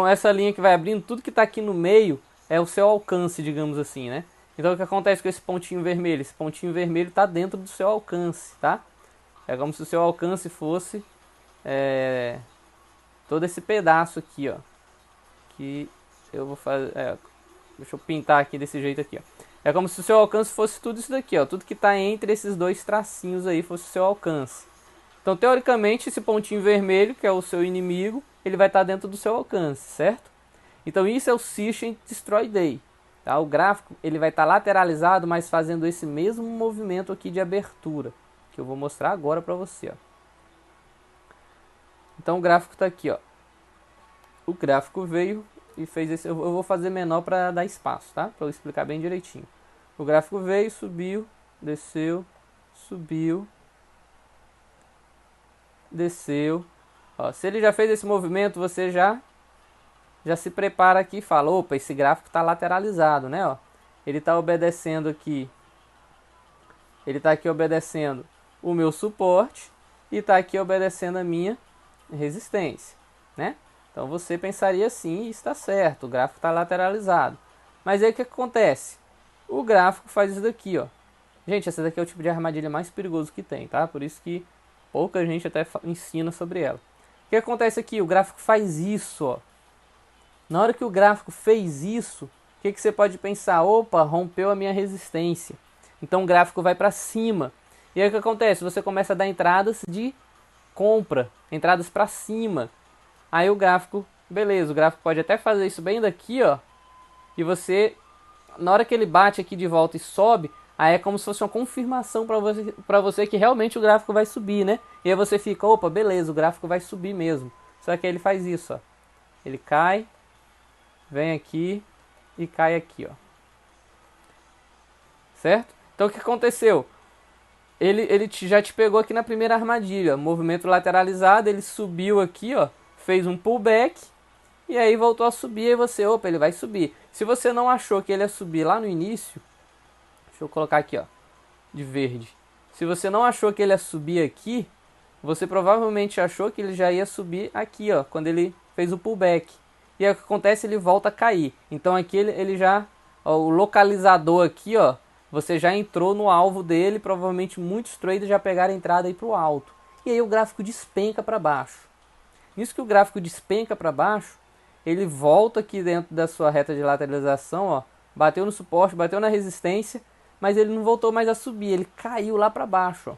essa linha que vai abrindo, tudo que está aqui no meio é o seu alcance, digamos assim, né? Então o que acontece com esse pontinho vermelho? Esse pontinho vermelho está dentro do seu alcance, tá? É como se o seu alcance fosse todo esse pedaço aqui, ó. Que eu vou fazer... deixa eu pintar aqui desse jeito aqui, ó. É como se o seu alcance fosse tudo isso daqui, ó. Tudo que está entre esses dois tracinhos aí fosse o seu alcance. Então, teoricamente, esse pontinho vermelho, que é o seu inimigo, ele vai estar dentro do seu alcance, certo? Então, isso é o Search and Destroy Day. Tá? O gráfico ele vai estar lateralizado, mas fazendo esse mesmo movimento aqui de abertura, que eu vou mostrar agora para você, ó. Então, o gráfico está aqui, ó. O gráfico veio e fez esse... Eu vou fazer menor para dar espaço, tá? Para eu explicar bem direitinho. O gráfico veio, subiu, desceu, subiu, desceu. Ó, se ele já fez esse movimento, você já se prepara aqui e fala, opa, esse gráfico está lateralizado, né? Ó, ele está obedecendo aqui. Ele está aqui obedecendo o meu suporte e está aqui obedecendo a minha resistência, né? Então você pensaria assim, e está certo, o gráfico está lateralizado. Mas aí o que acontece? O gráfico faz isso daqui, ó. Gente, essa daqui é o tipo de armadilha mais perigoso que tem, tá? Por isso que pouca gente até ensina sobre ela. O que acontece aqui? O gráfico faz isso, ó. Na hora que o gráfico fez isso, o que você pode pensar? Opa, rompeu a minha resistência. Então o gráfico vai para cima. E aí o que acontece? Você começa a dar entradas de compra, entradas para cima. Aí o gráfico, beleza, o gráfico pode até fazer isso bem daqui, ó. E você, na hora que ele bate aqui de volta e sobe, aí é como se fosse uma confirmação para você que realmente o gráfico vai subir, né? E aí você fica, opa, beleza, o gráfico vai subir mesmo. Só que aí ele faz isso, ó. Ele cai, vem aqui e cai aqui, ó. Certo? Então o que aconteceu? Ele já te pegou aqui na primeira armadilha. Movimento lateralizado, ele subiu aqui, ó. Fez um pullback e aí voltou a subir e você, opa, ele vai subir. Se você não achou que ele ia subir lá no início, deixa eu colocar aqui, ó, de verde. Se você não achou que ele ia subir aqui, você provavelmente achou que ele já ia subir aqui, ó, quando ele fez o pullback. E aí o que acontece? Ele volta a cair. Então aqui ele já, ó, o localizador aqui, ó, você já entrou no alvo dele, provavelmente muitos traders já pegaram a entrada aí para o alto. E aí o gráfico despenca para baixo. Nisso que o gráfico despenca para baixo, ele volta aqui dentro da sua reta de lateralização, ó, bateu no suporte, bateu na resistência, mas ele não voltou mais a subir, ele caiu lá para baixo, ó.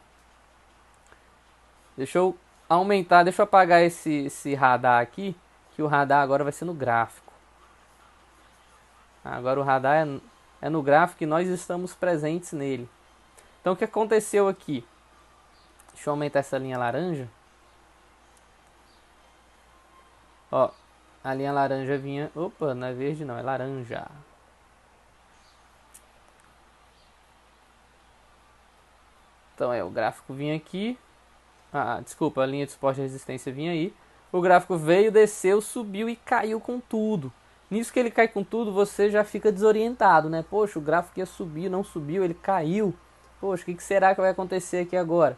Deixa eu aumentar, deixa eu apagar esse radar aqui, que o radar agora vai ser no gráfico. Agora o radar é no gráfico e nós estamos presentes nele. Então o que aconteceu aqui? Deixa eu aumentar essa linha laranja. Ó, a linha laranja vinha... Opa, não é verde não, é laranja. Então o gráfico vinha aqui. Desculpa, a linha de suporte e resistência vinha aí. O gráfico veio, desceu, subiu e caiu com tudo. Nisso que ele cai com tudo, você já fica desorientado, né? Poxa, o gráfico ia subir, não subiu, ele caiu. Poxa, o que será que vai acontecer aqui agora?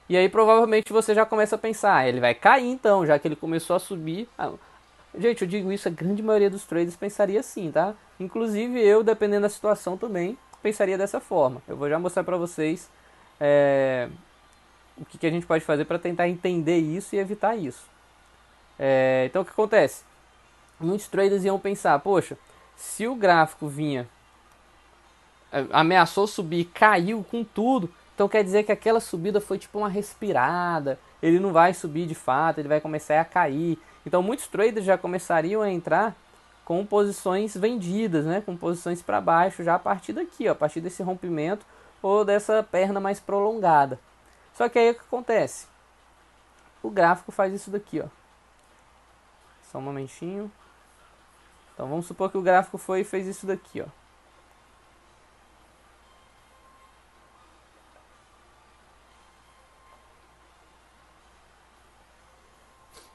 E aí provavelmente você já começa a pensar, ele vai cair então, já que ele começou a subir. Gente, eu digo isso, a grande maioria dos traders pensaria assim, tá? Inclusive eu, dependendo da situação também, pensaria dessa forma. Eu vou já mostrar pra vocês o que a gente pode fazer para tentar entender isso e evitar isso. Então o que acontece? Muitos traders iam pensar, poxa, se o gráfico vinha, ameaçou subir, caiu com tudo, então quer dizer que aquela subida foi tipo uma respirada, ele não vai subir de fato, ele vai começar a cair. Então muitos traders já começariam a entrar com posições vendidas, né, com posições para baixo já a partir daqui, ó, a partir desse rompimento ou dessa perna mais prolongada. Só que aí o que acontece? O gráfico faz isso daqui, ó. Só um momentinho. Então vamos supor que o gráfico foi e fez isso daqui, ó.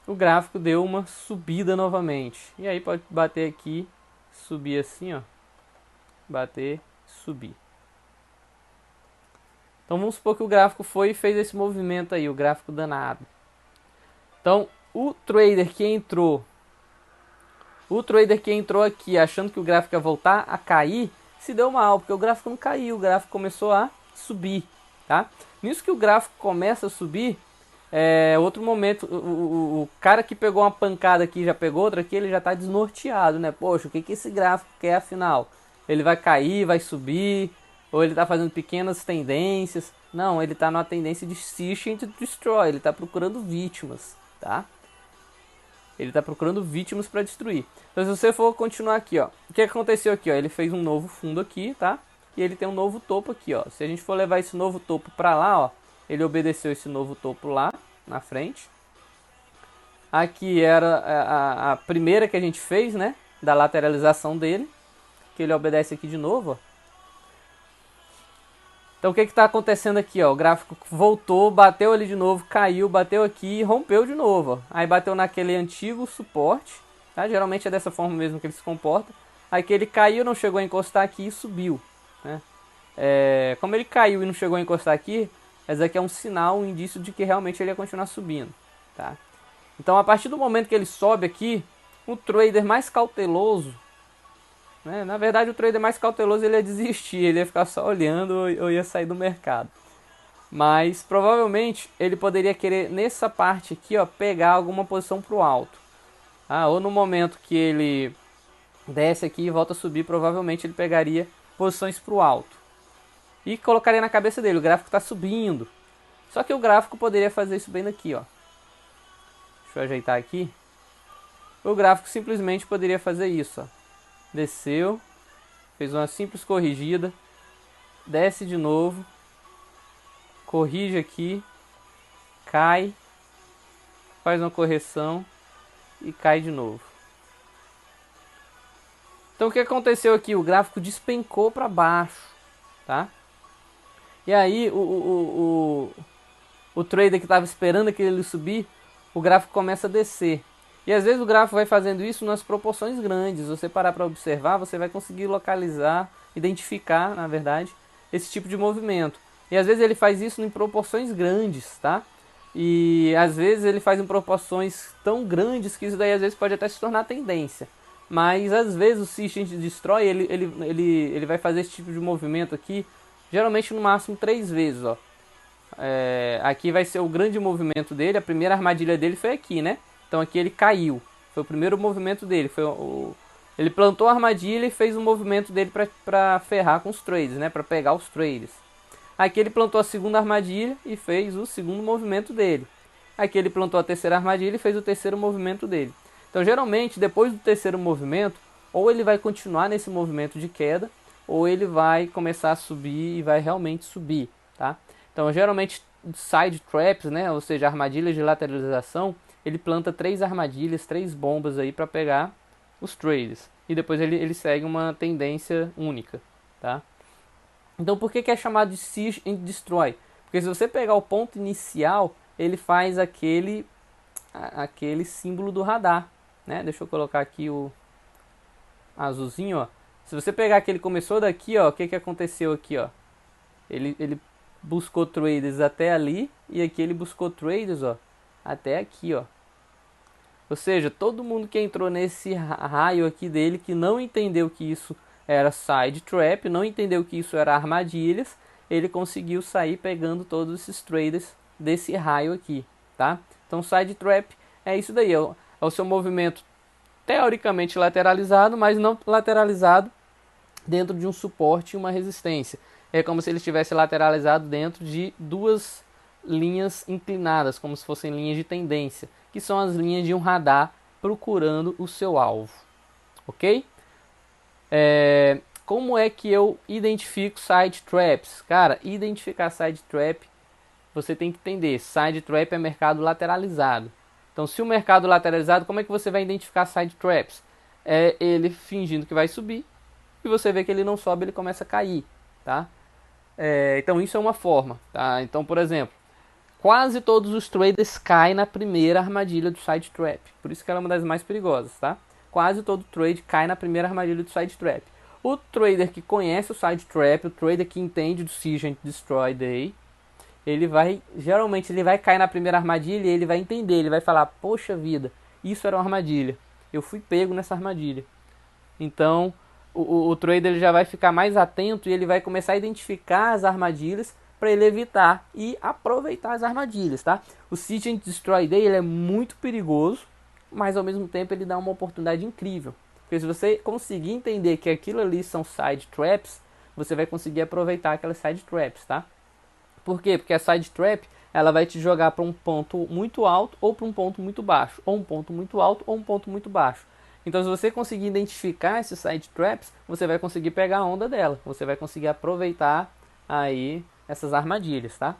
O gráfico deu uma subida novamente. E aí pode bater aqui, subir assim, ó. Bater, subir. Então vamos supor que o gráfico foi e fez esse movimento aí, o gráfico danado. Então o trader que entrou aqui achando que o gráfico ia voltar a cair, se deu mal, porque o gráfico não caiu, o gráfico começou a subir, tá? Nisso que o gráfico começa a subir, outro momento, o cara que pegou uma pancada aqui, já pegou outra aqui, ele já está desnorteado, né? Poxa, o que esse gráfico quer afinal? Ele vai cair, vai subir, ou ele está fazendo pequenas tendências? Não, ele está numa tendência de search and destroy, ele está procurando vítimas, tá? Ele está procurando vítimas para destruir. Então se você for continuar aqui, ó, o que aconteceu aqui, ó? Ele fez um novo fundo aqui, tá? E ele tem um novo topo aqui, ó. Se a gente for levar esse novo topo para lá, ó, ele obedeceu esse novo topo lá na frente. Aqui era a primeira que a gente fez, né? Da lateralização dele, que ele obedece aqui de novo, ó. Então o que está acontecendo aqui, ó? O gráfico voltou, bateu ali de novo, caiu, bateu aqui e rompeu de novo, ó. Aí bateu naquele antigo suporte, tá? Geralmente é dessa forma mesmo que ele se comporta. Aí que ele caiu, não chegou a encostar aqui e subiu, né? Como ele caiu e não chegou a encostar aqui, esse aqui é um sinal, um indício de que realmente ele ia continuar subindo, tá? Então a partir do momento que ele sobe aqui, o trader mais cauteloso, né? Na verdade o trader mais cauteloso ele ia desistir, ele ia ficar só olhando ou ia sair do mercado. Mas provavelmente ele poderia querer nessa parte aqui, ó, pegar alguma posição para o alto. Ou no momento que ele desce aqui e volta a subir, provavelmente ele pegaria posições para o alto. E colocaria na cabeça dele, o gráfico está subindo. Só que o gráfico poderia fazer isso bem daqui, ó. Deixa eu ajeitar aqui. O gráfico simplesmente poderia fazer isso, ó. Desceu, fez uma simples corrigida, desce de novo, corrige aqui, cai, faz uma correção e cai de novo. Então o que aconteceu aqui? O gráfico despencou para baixo, tá? E aí o trader que estava esperando aquele subir, o gráfico começa a descer. E às vezes o gráfico vai fazendo isso nas proporções grandes. Se você parar para observar, você vai conseguir localizar, identificar, na verdade, esse tipo de movimento. E às vezes ele faz isso em proporções grandes, tá? E às vezes ele faz em proporções tão grandes que isso daí às vezes pode até se tornar tendência. Mas às vezes o Search Engine Destroy ele vai fazer esse tipo de movimento aqui, geralmente no máximo 3 vezes. Ó. Aqui vai ser o grande movimento dele, a primeira armadilha dele foi aqui, né? Então aqui ele caiu, foi o primeiro movimento dele. Ele plantou a armadilha e fez o movimento dele para ferrar com os traders, né? Para pegar os traders. Aqui ele plantou a segunda armadilha e fez o segundo movimento dele. Aqui ele plantou a terceira armadilha e fez o terceiro movimento dele. Então, geralmente, depois do terceiro movimento, ou ele vai continuar nesse movimento de queda, ou ele vai começar a subir e vai realmente subir, tá? Então, geralmente, side traps, né, ou seja, armadilhas de lateralização, ele planta 3 armadilhas, 3 bombas aí para pegar os traders. E depois ele segue uma tendência única, tá? Então, por que é chamado de Search and Destroy? Porque se você pegar o ponto inicial, ele faz aquele símbolo do radar, né? Deixa eu colocar aqui o azulzinho, ó. Se você pegar que ele começou daqui, ó, o que aconteceu aqui, ó? Ele buscou traders até ali e aqui ele buscou traders, ó, até aqui, ó. Ou seja, todo mundo que entrou nesse raio aqui dele, que não entendeu que isso era side trap, não entendeu que isso era armadilhas, ele conseguiu sair pegando todos esses traders desse raio aqui, tá? Então side trap é isso daí, é o seu movimento teoricamente lateralizado, mas não lateralizado dentro de um suporte e uma resistência. É como se ele estivesse lateralizado dentro de 2 linhas inclinadas, como se fossem linhas de tendência, que são as linhas de um radar procurando o seu alvo, ok? Como é que eu identifico side traps? Cara, identificar side trap, você tem que entender, side trap é mercado lateralizado. Então, se o mercado lateralizado, como é que você vai identificar side traps? É ele fingindo que vai subir, e você vê que ele não sobe, ele começa a cair, tá? Então, isso é uma forma, tá? Então, por exemplo, quase todos os traders caem na primeira armadilha do side trap. Por isso que ela é uma das mais perigosas, tá? Quase todo trade cai na primeira armadilha do side trap. O trader que conhece o side trap, o trader que entende do Search and Destroy Day, geralmente ele vai cair na primeira armadilha e ele vai entender, ele vai falar, poxa vida, isso era uma armadilha, eu fui pego nessa armadilha. Então, o trader ele já vai ficar mais atento e ele vai começar a identificar as armadilhas para ele evitar e aproveitar as armadilhas, tá? O Search and Destroy Day ele é muito perigoso, mas ao mesmo tempo ele dá uma oportunidade incrível. Porque se você conseguir entender que aquilo ali são side traps, você vai conseguir aproveitar aquelas side traps, tá? Por quê? Porque a side trap ela vai te jogar para um ponto muito alto ou para um ponto muito baixo, ou um ponto muito alto ou um ponto muito baixo. Então, se você conseguir identificar esses side traps, você vai conseguir pegar a onda dela, você vai conseguir aproveitar aí essas armadilhas, tá?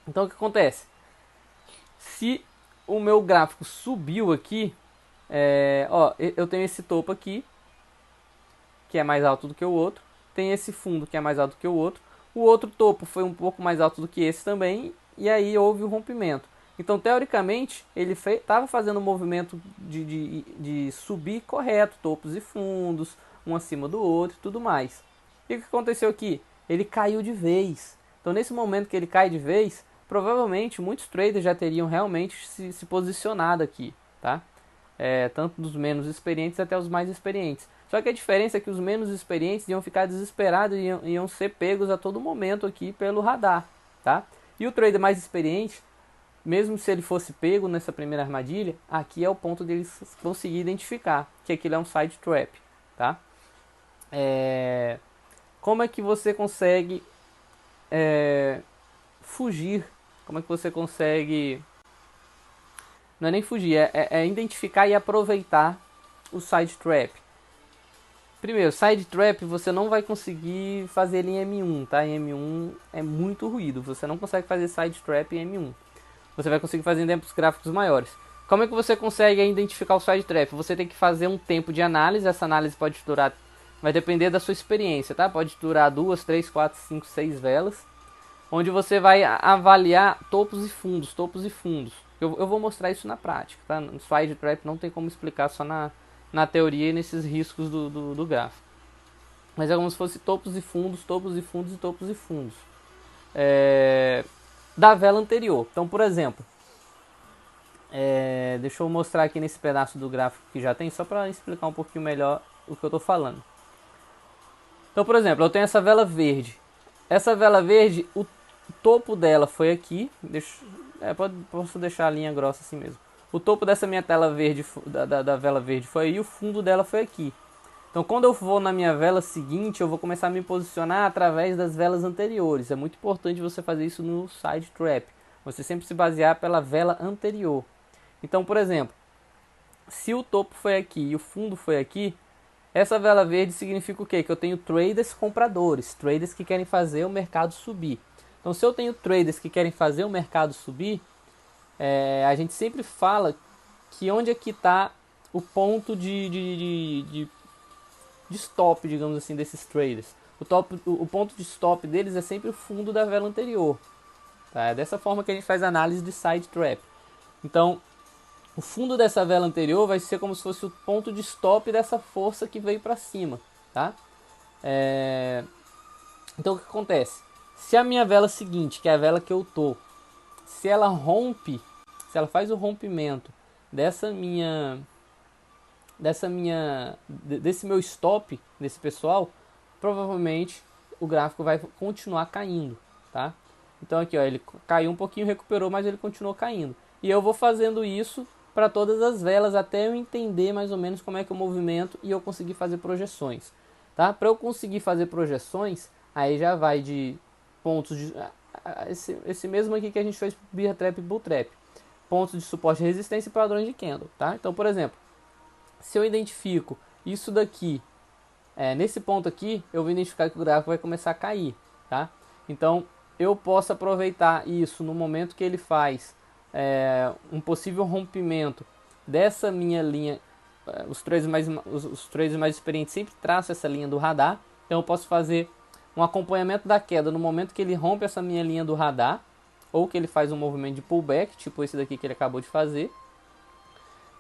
Então, o que acontece? Se o meu gráfico subiu aqui, eu tenho esse topo aqui, que é mais alto do que o outro, tem esse fundo que é mais alto do que o outro topo foi um pouco mais alto do que esse também, e aí houve o rompimento. Então, teoricamente, ele estava fazendo um movimento de subir correto, topos e fundos, um acima do outro e tudo mais. E o que aconteceu aqui? Ele caiu de vez. Então, nesse momento que ele cai de vez, provavelmente muitos traders já teriam realmente se posicionado aqui, tá? Tanto dos menos experientes até os mais experientes. Só que a diferença é que os menos experientes iam ficar desesperados e iam ser pegos a todo momento aqui pelo radar, tá? E o trader mais experiente, mesmo se ele fosse pego nessa primeira armadilha, aqui é o ponto deles conseguir identificar que aquilo é um side trap, tá? Como é que você consegue fugir? Como é que você consegue... Não é nem fugir, é identificar e aproveitar o side trap. Primeiro, side trap você não vai conseguir fazer ele em M1, tá? Em M1 é muito ruído, você não consegue fazer side trap em M1. Você vai conseguir fazer em tempos gráficos maiores. Como é que você consegue identificar o side trap? Você tem que fazer um tempo de análise, essa análise pode durar, vai depender da sua experiência, tá? Pode durar 2, 3, 4, 5, 6 velas, onde você vai avaliar topos e fundos, topos e fundos. Eu vou mostrar isso na prática, tá? No side trap não tem como explicar só na teoria e nesses riscos do gráfico. Mas é como se fosse topos e fundos, topos e fundos e topos e fundos. da vela anterior. Então, por exemplo, deixa eu mostrar aqui nesse pedaço do gráfico que já tem, só para explicar um pouquinho melhor o que eu estou falando. Então, por exemplo, eu tenho essa vela verde. Essa vela verde, o topo dela foi aqui. Posso deixar a linha grossa assim mesmo. O topo dessa minha tela verde, da vela verde foi aí, e o fundo dela foi aqui. Então, quando eu vou na minha vela seguinte, eu vou começar a me posicionar através das velas anteriores. É muito importante você fazer isso no side trap. Você sempre se basear pela vela anterior. Então, por exemplo, se o topo foi aqui e o fundo foi aqui, essa vela verde significa o quê? Que eu tenho traders compradores, traders que querem fazer o mercado subir. Então, se eu tenho traders que querem fazer o mercado subir, a gente sempre fala que onde é que está o ponto de stop, digamos assim, desses traders. O ponto de stop deles é sempre o fundo da vela anterior. Tá? É dessa forma que a gente faz a análise de side trap. Então, o fundo dessa vela anterior vai ser como se fosse o ponto de stop dessa força que veio para cima. Tá? Então, o que acontece? Se a minha vela seguinte, que é a vela que eu tô, se ela rompe, se ela faz o rompimento desse meu stop, desse pessoal, provavelmente o gráfico vai continuar caindo, tá? Então aqui, ó, ele caiu um pouquinho, recuperou, mas ele continuou caindo. E eu vou fazendo isso para todas as velas até eu entender mais ou menos como é que é o movimento e eu conseguir fazer projeções, tá? Para eu conseguir fazer projeções, aí já vai de pontos de esse mesmo aqui que a gente fez pro Bear Trap e Bull Trap. Pontos de suporte e resistência e padrões de candle, tá? Então, por exemplo, se eu identifico isso daqui, nesse ponto aqui, eu vou identificar que o gráfico vai começar a cair, tá? Então, eu posso aproveitar isso no momento que ele faz um possível rompimento dessa minha linha. Os traders mais experientes sempre traçam essa linha do radar. Então, eu posso fazer um acompanhamento da queda no momento que ele rompe essa minha linha do radar, ou que ele faz um movimento de pullback, tipo esse daqui que ele acabou de fazer,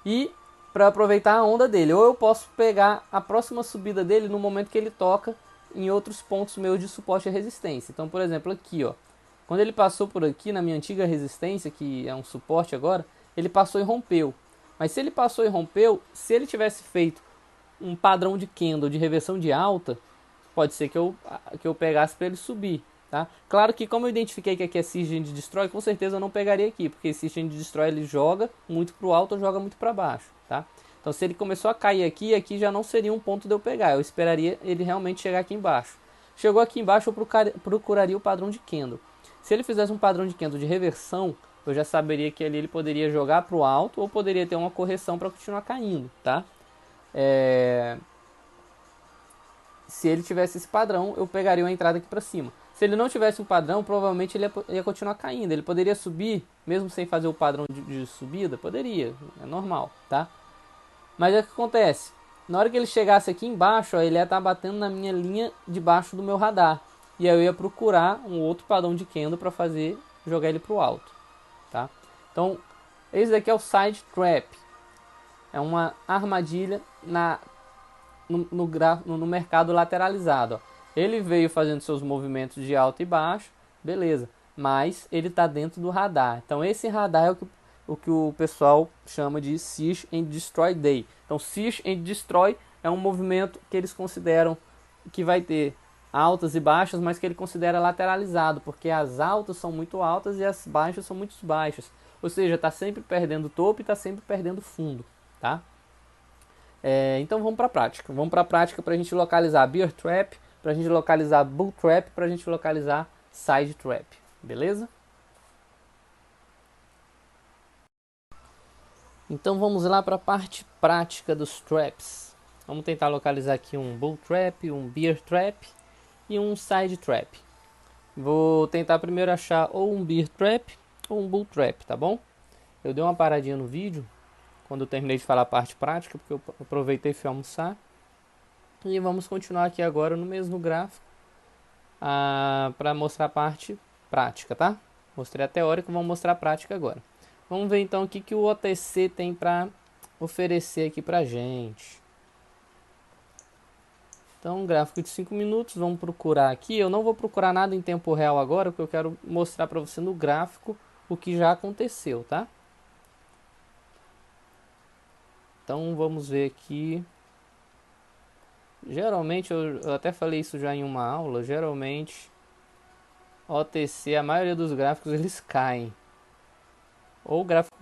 e para aproveitar a onda dele. Ou eu posso pegar a próxima subida dele no momento que ele toca em outros pontos meus de suporte e resistência. Então, por exemplo, aqui, ó, quando ele passou por aqui na minha antiga resistência, que é um suporte agora, ele passou e rompeu. Mas se ele passou e rompeu, se ele tivesse feito um padrão de candle de reversão de alta, pode ser que eu pegasse para ele subir. Tá? Claro que como eu identifiquei que aqui é Siege and Destroy, com certeza eu não pegaria aqui, porque Siege and Destroy ele joga muito para o alto ou joga muito para baixo. Tá? Então se ele começou a cair aqui, aqui já não seria um ponto de eu pegar, eu esperaria ele realmente chegar aqui embaixo. Chegou aqui embaixo, eu procuraria o padrão de candle. Se ele fizesse um padrão de candle de reversão, eu já saberia que ali ele poderia jogar para o alto ou poderia ter uma correção para continuar caindo. Tá? Se ele tivesse esse padrão, eu pegaria uma entrada aqui para cima. Se ele não tivesse um padrão, provavelmente ele ia continuar caindo. Ele poderia subir, mesmo sem fazer o padrão de subida? Poderia, é normal, tá? Mas é o que acontece. Na hora que ele chegasse aqui embaixo, ó, ele ia estar batendo na minha linha de baixo do meu radar. E aí eu ia procurar um outro padrão de candle para fazer, jogar ele para o alto, tá? Então, esse daqui é o side trap. É uma armadilha no mercado lateralizado. Ó. Ele veio fazendo seus movimentos de alto e baixo, beleza, mas ele está dentro do radar. Então esse radar é o que o pessoal chama de Search and Destroy Day. Então Search and Destroy é um movimento que eles consideram que vai ter altas e baixas, mas que ele considera lateralizado, porque as altas são muito altas e as baixas são muito baixas. Ou seja, está sempre perdendo topo e está sempre perdendo fundo, tá? Então vamos para a prática. Vamos para a prática para a gente localizar Bear Trap, para a gente localizar Bull Trap, para a gente localizar Side Trap. Beleza? Então vamos lá para a parte prática dos traps. Vamos tentar localizar aqui um Bull Trap, um Bear Trap e um Side Trap. Vou tentar primeiro achar ou um Bear Trap ou um Bull Trap, tá bom? Eu dei uma paradinha no vídeo quando eu terminei de falar a parte prática, porque eu aproveitei e fui almoçar. E vamos continuar aqui agora no mesmo gráfico para mostrar a parte prática, tá? Mostrei a teórica, vamos mostrar a prática agora. Vamos ver então o que o OTC tem para oferecer aqui pra gente. Então, um gráfico de 5 minutos, vamos procurar aqui. Eu não vou procurar nada em tempo real agora, porque eu quero mostrar para você no gráfico o que já aconteceu, tá? Então, vamos ver aqui. Geralmente, eu até falei isso já em uma aula, geralmente OTC, a maioria dos gráficos eles caem. Ou o gráfico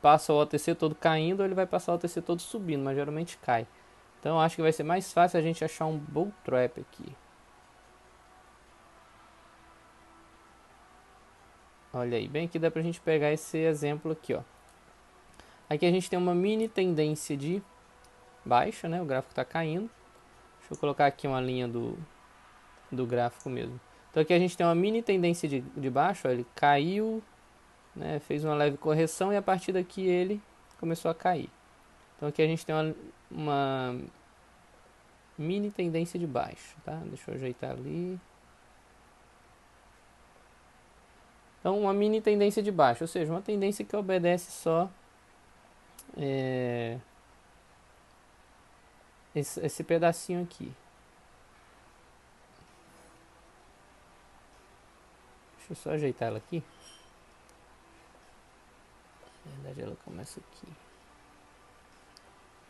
passa o OTC todo caindo, ou ele vai passar o OTC todo subindo, mas geralmente cai. Então, eu acho que vai ser mais fácil a gente achar um bull trap aqui. Olha aí, bem aqui dá pra gente pegar esse exemplo aqui, ó. Aqui a gente tem uma mini tendência de baixa, né? O gráfico está caindo. Deixa eu colocar aqui uma linha do gráfico mesmo. Então aqui a gente tem uma mini tendência de baixa, ó, ele caiu, né? Fez uma leve correção e a partir daqui ele começou a cair. Então aqui a gente tem uma mini tendência de baixa, tá? Deixa eu ajeitar ali. Então uma mini tendência de baixa, ou seja, uma tendência que obedece só esse pedacinho aqui. Deixa eu só ajeitar ela aqui. Na verdade ela começa aqui.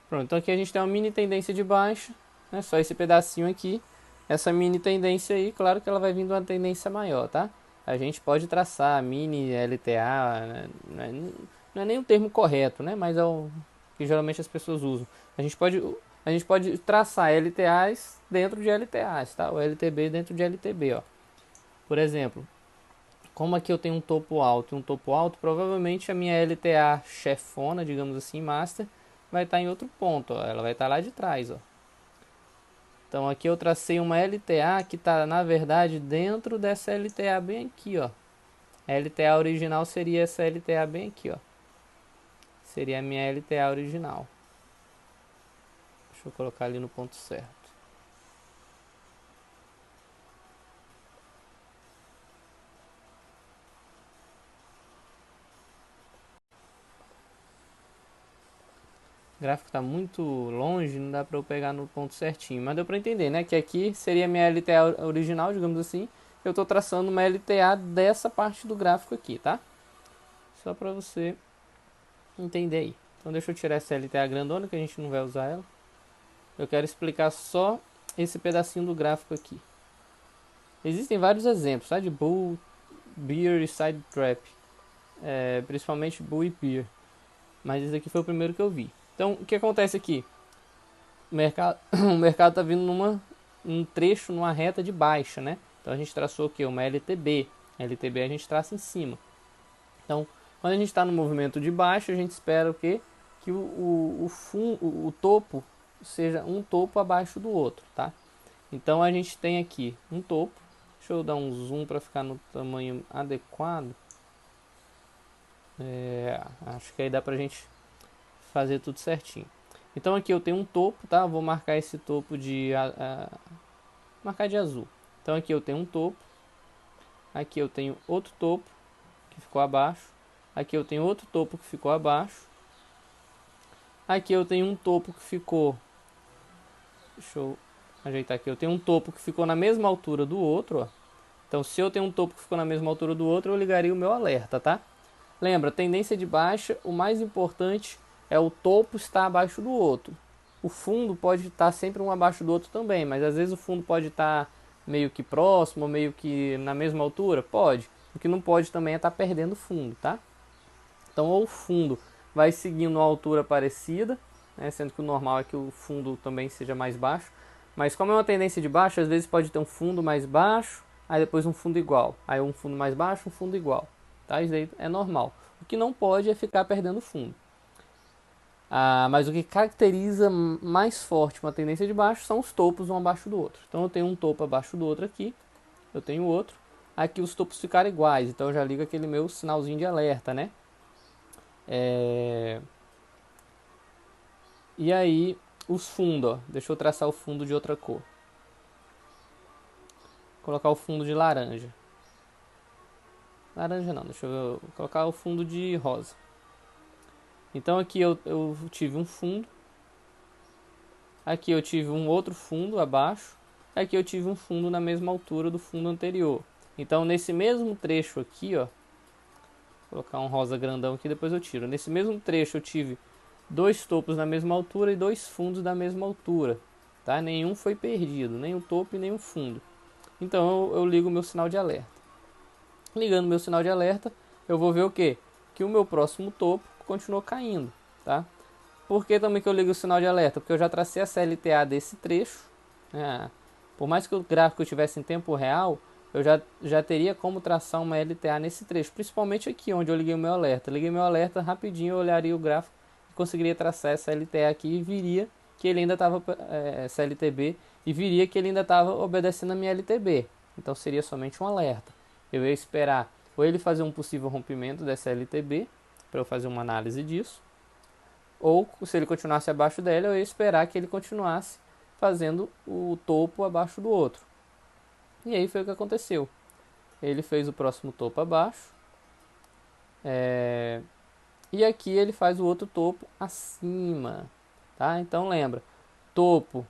Pronto, então aqui a gente tem uma mini tendência de baixa, né? Só esse pedacinho aqui. Essa mini tendência aí, claro que ela vai vindo uma tendência maior, tá? A gente pode traçar mini LTA, né? Não é nem o termo correto, né? Mas é o que geralmente as pessoas usam. A gente pode traçar LTAs dentro de LTAs, tá? O LTB dentro de LTB, ó. Por exemplo, como aqui eu tenho um topo alto e um topo alto, provavelmente a minha LTA chefona, digamos assim, master, vai estar em outro ponto, ó. Ela vai estar lá de trás, ó. Então aqui eu tracei uma LTA que está na verdade dentro dessa LTA bem aqui, ó. A LTA original seria essa LTA bem aqui, ó. Seria a minha LTA original. Deixa eu colocar ali no ponto certo. O gráfico está muito longe, não dá para eu pegar no ponto certinho, mas deu para entender, né? Que aqui seria a minha LTA original, digamos assim. Eu estou traçando uma LTA dessa parte do gráfico aqui, tá? Só para você entender aí. Então deixa eu tirar essa LTA grandona que a gente não vai usar ela. Eu quero explicar só esse pedacinho do gráfico aqui. Existem vários exemplos, tá? De Bull, Bear e Side Trap. Principalmente Bull e Bear. Mas esse aqui foi o primeiro que eu vi. Então, o que acontece aqui? O mercado o mercado está vindo num trecho, numa reta de baixa, né? Então a gente traçou aqui uma LTB. LTB a gente traça em cima. Então, quando a gente está no movimento de baixa, a gente espera o quê? Que o topo seja um topo abaixo do outro, tá? Então a gente tem aqui um topo. Deixa eu dar um zoom para ficar no tamanho adequado. Acho que aí dá pra gente fazer tudo certinho. Então aqui eu tenho um topo, tá? Vou marcar esse topo marcar de azul. Então aqui eu tenho um topo. Aqui eu tenho outro topo que ficou abaixo. Aqui eu tenho outro topo que ficou abaixo. Aqui eu tenho um topo que ficou... Deixa eu ajeitar aqui. Eu tenho um topo que ficou na mesma altura do outro, ó. Então se eu tenho um topo que ficou na mesma altura do outro, eu ligaria o meu alerta, tá? Lembra, tendência de baixa, o mais importante é o topo estar abaixo do outro. O fundo pode estar sempre um abaixo do outro também, mas às vezes o fundo pode estar meio que próximo, meio que na mesma altura, pode. O que não pode também é estar perdendo fundo, tá? Então ou o fundo vai seguindo uma altura parecida, né, sendo que o normal é que o fundo também seja mais baixo. Mas como é uma tendência de baixo, às vezes pode ter um fundo mais baixo, aí depois um fundo igual. Aí um fundo mais baixo, um fundo igual. Tá? Isso aí é normal. O que não pode é ficar perdendo fundo. Mas o que caracteriza mais forte uma tendência de baixo são os topos um abaixo do outro. Então eu tenho um topo abaixo do outro aqui, eu tenho outro. Aqui os topos ficaram iguais, então eu já ligo aquele meu sinalzinho de alerta, né? E aí os fundos, ó. Deixa eu traçar o fundo de outra cor. Vou colocar o fundo de laranja. Laranja não, deixa eu colocar o fundo de rosa. Então aqui eu tive um fundo. aqui eu tive um outro fundo abaixo, aqui eu tive um fundo na mesma altura do fundo anterior. Então nesse mesmo trecho aqui, ó, vou colocar um rosa grandão aqui, depois eu tiro. Nesse mesmo trecho eu tive dois topos na mesma altura e dois fundos da mesma altura, tá? Nenhum foi perdido, nem o topo e nem o fundo. Então eu ligo o meu sinal de alerta. Ligando meu sinal de alerta, eu vou ver o quê? Que o meu próximo topo continuou caindo, tá? Por que também que eu ligo o sinal de alerta? Porque eu já tracei a CLTA desse trecho, né? Por mais que o gráfico estivesse em tempo real, eu já teria como traçar uma LTA nesse trecho, principalmente aqui onde eu liguei o meu alerta. Liguei meu alerta, rapidinho eu olharia o gráfico e conseguiria traçar essa LTA aqui e viria que ele ainda estava CLTB e viria que ele ainda estava obedecendo a minha LTB. Então seria somente um alerta. Eu ia esperar ou ele fazer um possível rompimento dessa LTB para eu fazer uma análise disso, ou se ele continuasse abaixo dela, eu ia esperar que ele continuasse fazendo o topo abaixo do outro. E aí foi o que aconteceu. Ele fez o próximo topo abaixo, e aqui ele faz o outro topo acima, tá? Então lembra, topo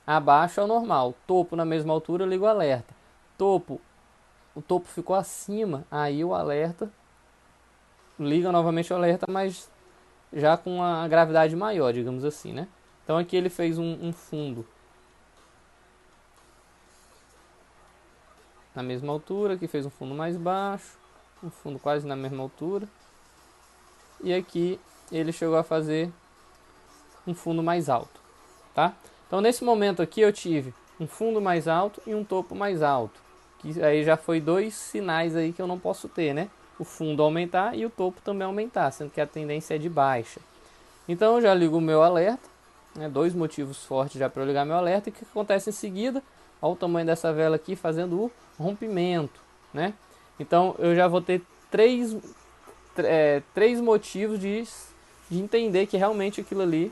abaixo é o normal, topo na mesma altura eu ligo o alerta. O topo ficou acima, aí o alerta liga novamente o alerta, mas já com uma gravidade maior, digamos assim, né? Então aqui ele fez um fundo na mesma altura, aqui fez um fundo mais baixo, um fundo quase na mesma altura, e aqui ele chegou a fazer um fundo mais alto, tá? Então nesse momento aqui eu tive um fundo mais alto e um topo mais alto, que aí já foi dois sinais aí que eu não posso ter, né? O fundo aumentar e o topo também aumentar, sendo que a tendência é de baixa. Então eu já ligo o meu alerta, né? Dois motivos fortes já para eu ligar meu alerta. E o que acontece em seguida? Olha o tamanho dessa vela aqui fazendo o rompimento, né? Então eu já vou ter três motivos de entender que realmente aquilo ali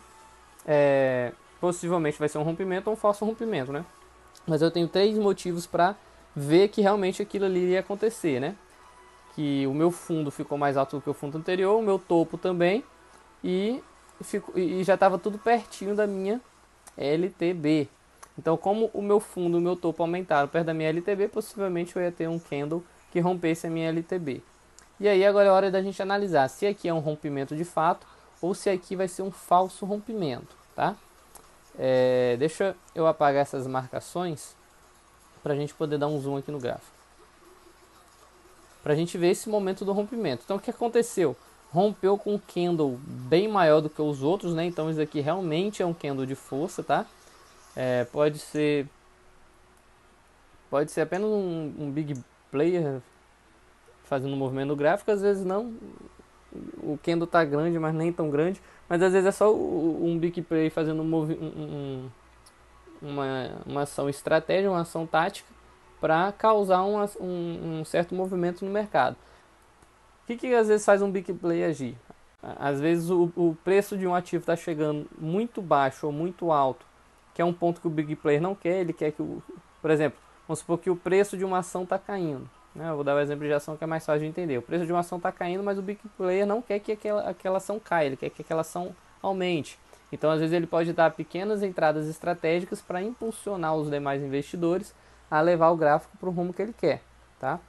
possivelmente vai ser um rompimento ou um falso rompimento, né? Mas eu tenho três motivos para ver que realmente aquilo ali ia acontecer, né? Que o meu fundo ficou mais alto do que o fundo anterior, o meu topo também, e já estava tudo pertinho da minha LTB. Então, como o meu fundo e o meu topo aumentaram perto da minha LTB, possivelmente eu ia ter um candle que rompesse a minha LTB. E aí agora é hora da gente analisar se aqui é um rompimento de fato ou se aqui vai ser um falso rompimento, tá? Deixa eu apagar essas marcações para a gente poder dar um zoom aqui no gráfico, para a gente ver esse momento do rompimento. Então o que aconteceu? Rompeu com um candle bem maior do que os outros, né? Então isso aqui realmente é um candle de força, tá? Pode ser apenas um big player fazendo um movimento no gráfico, às vezes não. O candle tá grande, mas nem tão grande. Mas às vezes é só um big player fazendo uma ação estratégica, uma ação tática para causar um certo movimento no mercado. O que às vezes faz um big player agir? Às vezes o preço de um ativo está chegando muito baixo ou muito alto, que é um ponto que o big player não quer. Ele quer que, por exemplo, vamos supor que o preço de uma ação está caindo, né? Eu vou dar o exemplo de ação que é mais fácil de entender. O preço de uma ação está caindo, mas o big player não quer que aquela ação caia, ele quer que aquela ação aumente. Então às vezes ele pode dar pequenas entradas estratégicas para impulsionar os demais investidores a levar o gráfico para o rumo que ele quer, tá?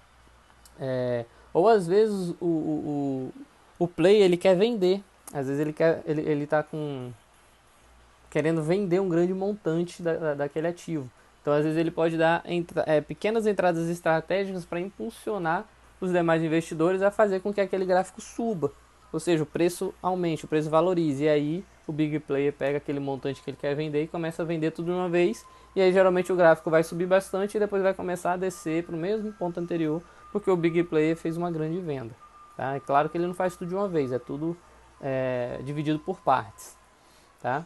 Ou às vezes o play ele quer vender, às vezes ele está querendo vender um grande montante daquele ativo. Então às vezes ele pode dar pequenas entradas estratégicas para impulsionar os demais investidores a fazer com que aquele gráfico suba, ou seja, o preço aumente, o preço valorize, e aí o big player pega aquele montante que ele quer vender e começa a vender tudo de uma vez, e aí geralmente o gráfico vai subir bastante e depois vai começar a descer para o mesmo ponto anterior, porque o big player fez uma grande venda, tá? É claro que ele não faz tudo de uma vez, é tudo dividido por partes, tá?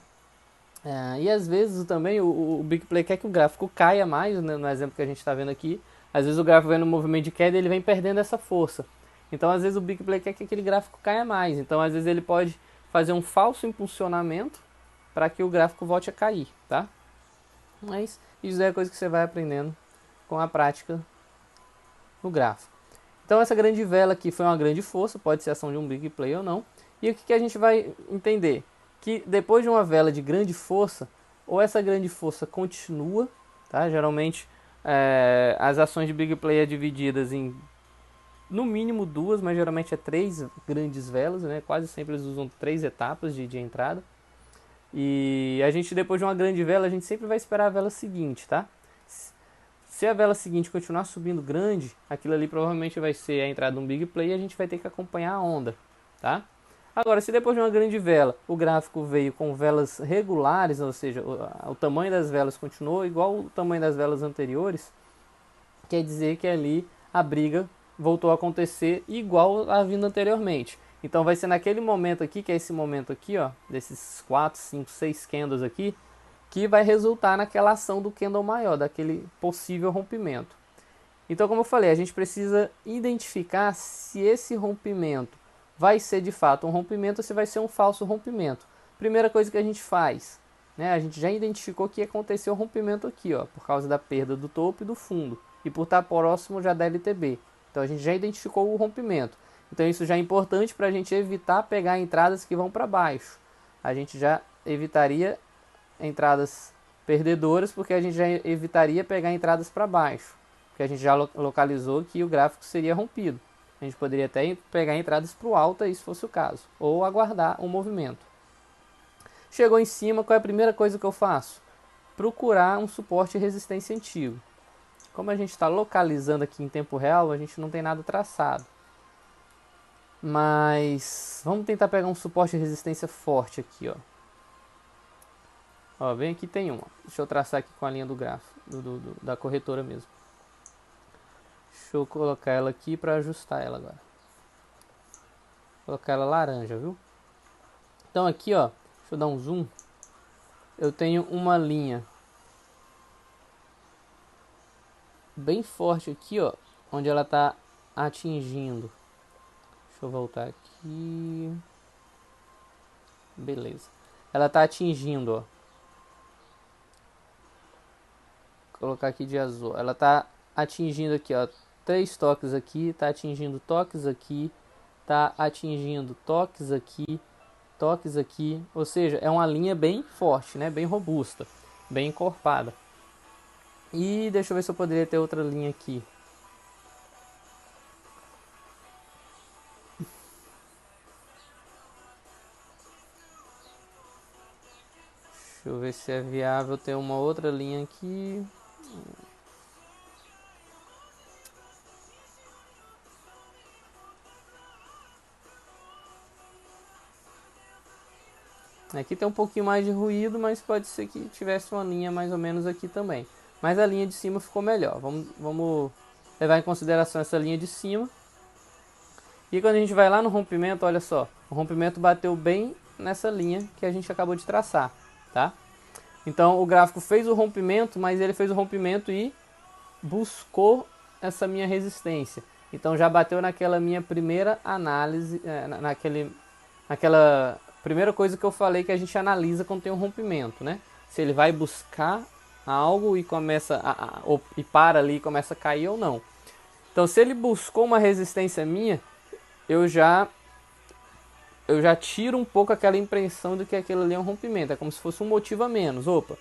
E às vezes também o big player quer que o gráfico caia mais, né, no exemplo que a gente está vendo aqui. Às vezes o gráfico vem no movimento de queda e ele vem perdendo essa força. Então às vezes o big player quer que aquele gráfico caia mais. Então às vezes ele pode fazer um falso impulsionamento para que o gráfico volte a cair, tá? Mas isso é coisa que você vai aprendendo com a prática no gráfico. Então essa grande vela aqui foi uma grande força, pode ser ação de um big player ou não. E o que a gente vai entender? Que depois de uma vela de grande força, ou essa grande força continua, tá? Geralmente as ações de big play é divididas em no mínimo duas, mas geralmente é três grandes velas, né? Quase sempre eles usam três etapas de entrada. E a gente, depois de uma grande vela, a gente sempre vai esperar a vela seguinte, tá? Se a vela seguinte continuar subindo grande, aquilo ali provavelmente vai ser a entrada de um big play e a gente vai ter que acompanhar a onda, tá? Agora, se depois de uma grande vela o gráfico veio com velas regulares, ou seja, o tamanho das velas continuou igual o tamanho das velas anteriores, quer dizer que ali a briga voltou a acontecer igual a vindo anteriormente. Então vai ser naquele momento aqui, que é esse momento aqui, ó, desses 4, 5, 6 candles aqui, que vai resultar naquela ação do candle maior, daquele possível rompimento. Então, como eu falei, a gente precisa identificar se esse rompimento vai ser de fato um rompimento ou se vai ser um falso rompimento. Primeira coisa que a gente faz, né, a gente já identificou que aconteceu o rompimento aqui, ó, por causa da perda do topo e do fundo, e por estar próximo já da LTB. Então a gente já identificou o rompimento. Então isso já é importante para a gente evitar pegar entradas que vão para baixo. A gente já evitaria entradas perdedoras, porque a gente já evitaria pegar entradas para baixo, porque a gente já localizou que o gráfico seria rompido. A gente poderia até pegar entradas para o alto, se fosse o caso, ou aguardar um movimento. Chegou em cima, qual é a primeira coisa que eu faço? Procurar um suporte e resistência antigo. Como a gente está localizando aqui em tempo real, a gente não tem nada traçado. Mas vamos tentar pegar um suporte e resistência forte aqui, ó. Ó, bem aqui tem uma. Deixa eu traçar aqui com a linha do gráfico, da corretora mesmo. Deixa eu colocar ela aqui para ajustar ela agora. Vou colocar ela laranja, viu? Então aqui, ó, deixa eu dar um zoom. Eu tenho uma linha bem forte aqui, ó, onde ela tá atingindo. Deixa eu voltar aqui. Beleza. Ela tá atingindo, ó. Vou colocar aqui de azul. Ela tá atingindo aqui, ó, 3 toques aqui, tá atingindo toques aqui, tá atingindo toques aqui, ou seja, é uma linha bem forte, né, bem robusta, bem encorpada. E deixa eu ver se eu poderia ter outra linha aqui. Deixa eu ver se é viável ter uma outra linha aqui. Aqui tem um pouquinho mais de ruído, mas pode ser que tivesse uma linha mais ou menos aqui também. Mas a linha de cima ficou melhor. Vamos levar em consideração essa linha de cima. E quando a gente vai lá no rompimento, olha só. O rompimento bateu bem nessa linha que a gente acabou de traçar, tá? Então o gráfico fez o rompimento, mas ele fez o rompimento e buscou essa minha resistência. Então já bateu naquela minha primeira análise, naquela primeira coisa que eu falei que a gente analisa quando tem um rompimento, né? Se ele vai buscar algo e começa e para ali e começa a cair ou não. Então se ele buscou uma resistência minha, eu já tiro um pouco aquela impressão de que aquilo ali é um rompimento. É como se fosse um motivo a menos. Opa,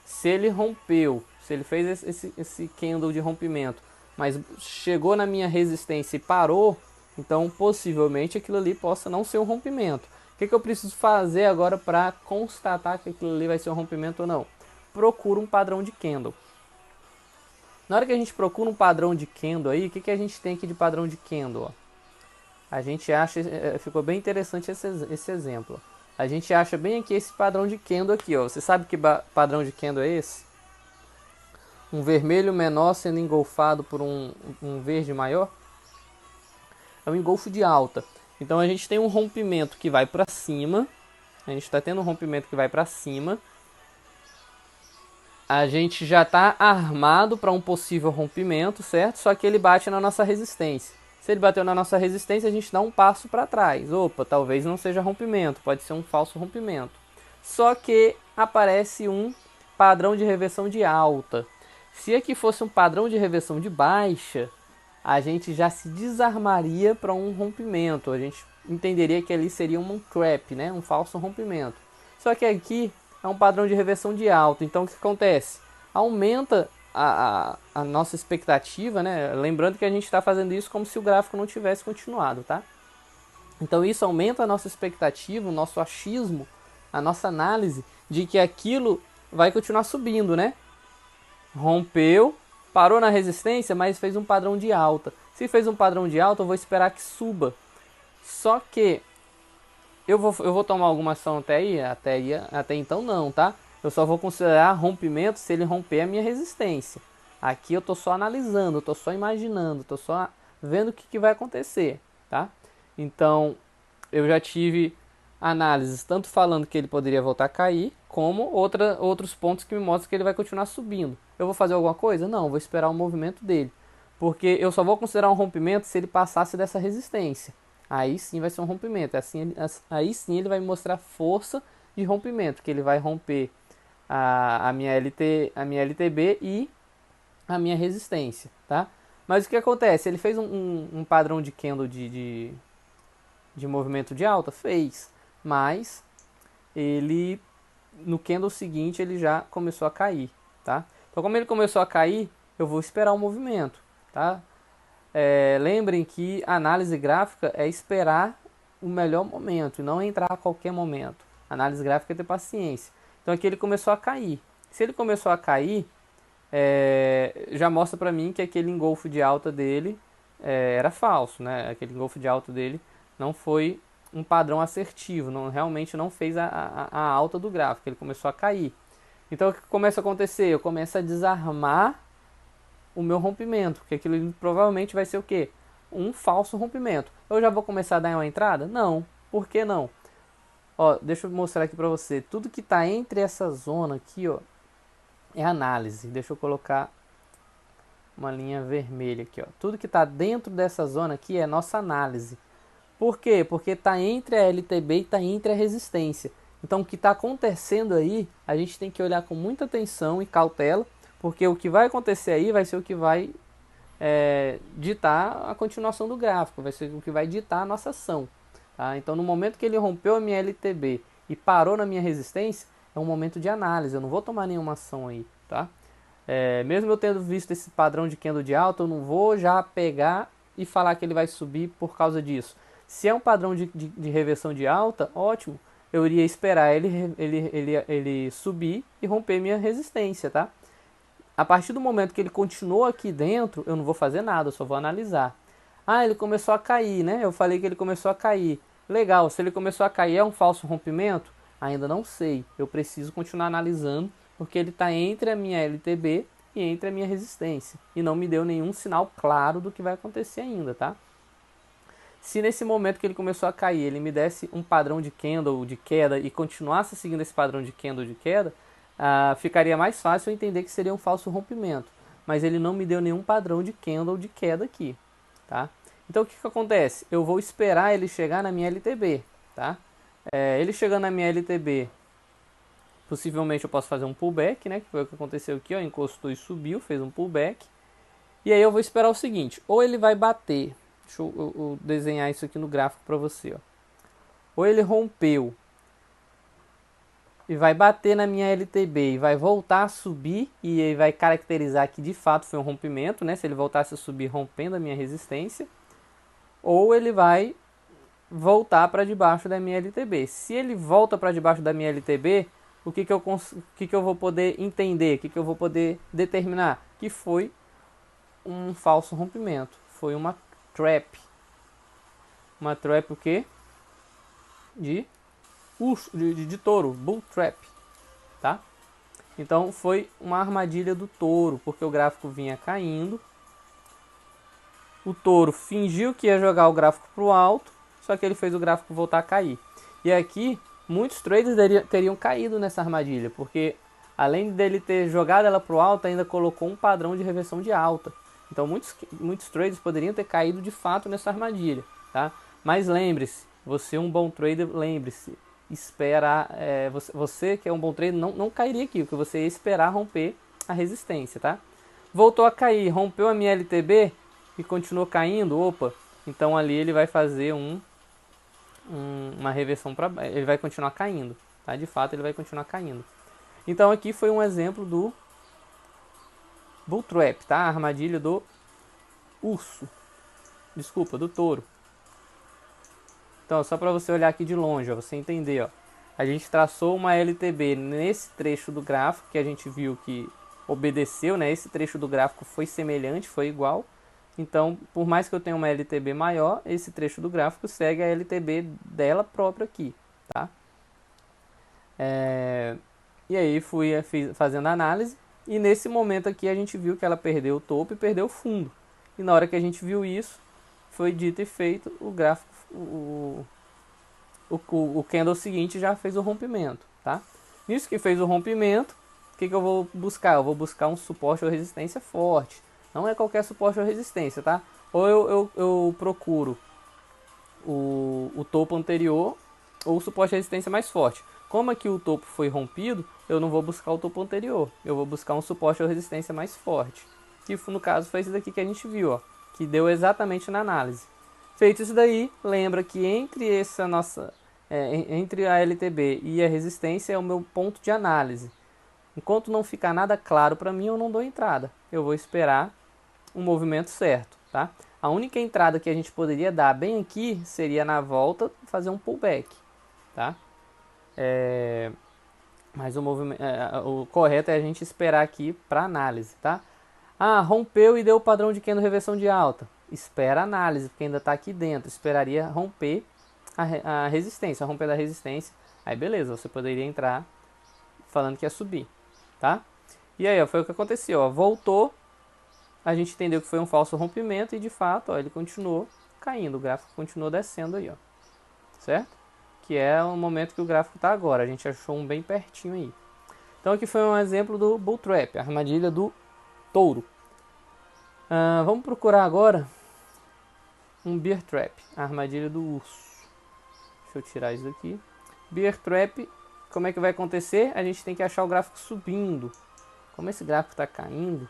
se ele rompeu, se ele fez esse candle de rompimento, mas chegou na minha resistência e parou, então possivelmente aquilo ali possa não ser um rompimento. O que eu preciso fazer agora para constatar que aquilo ali vai ser um rompimento ou não? Procura um padrão de candle. Na hora que a gente procura um padrão de candle aí, o que a gente tem aqui de padrão de candle? Ó? A gente acha, ficou bem interessante esse exemplo. A gente acha bem aqui esse padrão de candle aqui, ó. Você sabe que padrão de candle é esse? Um vermelho menor sendo engolfado por um verde maior. É um engolfo de alta. Então a gente tem um rompimento que vai para cima. A gente está tendo um rompimento que vai para cima. A gente já está armado para um possível rompimento, certo? Só que ele bate na nossa resistência. Se ele bateu na nossa resistência, a gente dá um passo para trás. Opa, talvez não seja rompimento, pode ser um falso rompimento. Só que aparece um padrão de reversão de alta. Se aqui fosse um padrão de reversão de baixa, a gente já se desarmaria para um rompimento. A gente entenderia que ali seria um trap, né? Um falso rompimento. Só que aqui é um padrão de reversão de alta. Então o que acontece? Aumenta a nossa expectativa, né? Lembrando que a gente está fazendo isso como se o gráfico não tivesse continuado, tá? Então isso aumenta a nossa expectativa, o nosso achismo, a nossa análise de que aquilo vai continuar subindo, né? Rompeu, parou na resistência, mas fez um padrão de alta. Se fez um padrão de alta, eu vou esperar que suba. Só que eu vou tomar alguma ação até então não, tá? Eu só vou considerar rompimento se ele romper a minha resistência. Aqui eu tô só analisando, eu tô só imaginando, tô só vendo o que vai acontecer, tá? Então, eu já tive análises tanto falando que ele poderia voltar a cair, como outros pontos que me mostram que ele vai continuar subindo. Eu vou fazer alguma coisa? Não, vou esperar o movimento dele. Porque eu só vou considerar um rompimento se ele passasse dessa resistência. Aí sim vai ser um rompimento. Aí sim ele vai me mostrar força de rompimento, que ele vai romper a minha LTB e a minha resistência, tá? Mas o que acontece? Ele fez um padrão de candle de movimento de alta? Fez. Mas ele no candle seguinte ele já começou a cair, tá? Então como ele começou a cair, eu vou esperar o movimento, tá? Lembrem que a análise gráfica é esperar o melhor momento e não entrar a qualquer momento. A análise gráfica é ter paciência. Então aqui ele começou a cair. Se ele começou a cair, já mostra pra mim que aquele engolfo de alta dele era falso, né? Aquele engolfo de alta dele não foi um padrão assertivo, realmente não fez a alta do gráfico, ele começou a cair. Então o que começa a acontecer? Eu começo a desarmar o meu rompimento, porque aquilo provavelmente vai ser o quê? Um falso rompimento. Eu já vou começar a dar uma entrada? Não. Por que não? Ó, deixa eu mostrar aqui pra você. Tudo que tá entre essa zona aqui, ó, é análise. Deixa eu colocar uma linha vermelha aqui, ó. Tudo que tá dentro dessa zona aqui é nossa análise. Por quê? Porque está entre a LTB e está entre a resistência. Então o que está acontecendo aí, a gente tem que olhar com muita atenção e cautela, porque o que vai acontecer aí vai ser o que vai ditar a continuação do gráfico, vai ser o que vai ditar a nossa ação. Tá? Então no momento que ele rompeu a minha LTB e parou na minha resistência, é um momento de análise, eu não vou tomar nenhuma ação aí. Tá? Mesmo eu tendo visto esse padrão de candle de alta, eu não vou já pegar e falar que ele vai subir por causa disso. Se é um padrão de reversão de alta, ótimo. Eu iria esperar ele subir e romper minha resistência, tá? A partir do momento que ele continuou aqui dentro, eu não vou fazer nada, eu só vou analisar. Ah, ele começou a cair, né? Eu falei que ele começou a cair. Legal, se ele começou a cair, é um falso rompimento? Ainda não sei. Eu preciso continuar analisando, porque ele está entre a minha LTB e entre a minha resistência. E não me deu nenhum sinal claro do que vai acontecer ainda, tá? Se nesse momento que ele começou a cair, ele me desse um padrão de candle de queda e continuasse seguindo esse padrão de candle de queda, ficaria mais fácil eu entender que seria um falso rompimento. Mas ele não me deu nenhum padrão de candle de queda aqui, tá? Então o que acontece? Eu vou esperar ele chegar na minha LTB, tá? Ele chegando na minha LTB, possivelmente eu posso fazer um pullback, né? Que foi o que aconteceu aqui, ó, encostou e subiu, fez um pullback. E aí eu vou esperar o seguinte, ou ele vai bater. Deixa eu desenhar isso aqui no gráfico para você. Ó. Ou ele rompeu e vai bater na minha LTB e vai voltar a subir e ele vai caracterizar que de fato foi um rompimento, né? Se ele voltasse a subir rompendo a minha resistência. Ou ele vai voltar para debaixo da minha LTB. Se ele volta para debaixo da minha LTB, o que eu vou poder entender? O que eu vou poder determinar? Que foi um falso rompimento. Foi uma trap. Uma trap o quê? De touro, bull trap, tá? Então foi uma armadilha do touro, porque o gráfico vinha caindo. O touro fingiu que ia jogar o gráfico para o alto, só que ele fez o gráfico voltar a cair. E aqui muitos traders teriam caído nessa armadilha, porque além dele ter jogado ela para o alto, ainda colocou um padrão de reversão de alta. Então muitos traders poderiam ter caído de fato nessa armadilha, tá? Mas lembre-se, você é um bom trader, lembre-se, esperar, você que é um bom trader não cairia aqui, porque você ia esperar romper a resistência, tá? Voltou a cair, rompeu a minha LTB e continuou caindo, opa, então ali ele vai fazer uma reversão para, ele vai continuar caindo, tá? De fato ele vai continuar caindo. Então aqui foi um exemplo do Bull Trap, tá? A armadilha do urso. Desculpa, do touro. Então, só para você olhar aqui de longe, ó, você entender, ó. A gente traçou uma LTB nesse trecho do gráfico que a gente viu que obedeceu, né? Esse trecho do gráfico foi semelhante, foi igual. Então, por mais que eu tenha uma LTB maior, esse trecho do gráfico segue a LTB dela própria aqui, tá? E aí fazendo a análise, e nesse momento aqui a gente viu que ela perdeu o topo e perdeu o fundo. E na hora que a gente viu isso, foi dito e feito, o gráfico, o candle seguinte já fez o rompimento, tá? Nisso que fez o rompimento, o que eu vou buscar? Eu vou buscar um suporte ou resistência forte. Não é qualquer suporte ou resistência, tá? Ou eu procuro o topo anterior ou o suporte e resistência mais forte. Como aqui o topo foi rompido, eu não vou buscar o topo anterior. Eu vou buscar um suporte ou resistência mais forte. Que no caso foi esse daqui que a gente viu, ó, que deu exatamente na análise. Feito isso daí, lembra que entre a LTB e a resistência é o meu ponto de análise. Enquanto não ficar nada claro para mim, eu não dou entrada. Eu vou esperar um movimento certo, tá? A única entrada que a gente poderia dar bem aqui seria na volta fazer um pullback, tá? Mas o correto é a gente esperar aqui para análise, tá? Ah, rompeu e deu o padrão de candle reversão de alta. Espera a análise, porque ainda está aqui dentro. Esperaria romper a resistência, romper da resistência. Aí beleza, você poderia entrar falando que ia subir, tá? E aí, ó, foi o que aconteceu, ó, voltou, a gente entendeu que foi um falso rompimento e de fato, ó, ele continuou caindo, o gráfico continuou descendo aí, ó, certo? Que é o momento que o gráfico está agora, a gente achou um bem pertinho aí. Então aqui foi um exemplo do Bull Trap, a armadilha do touro. Vamos procurar agora um Bear Trap, a armadilha do urso. Deixa eu tirar isso daqui. Bear Trap, como é que vai acontecer? A gente tem que achar o gráfico subindo. Como esse gráfico está caindo,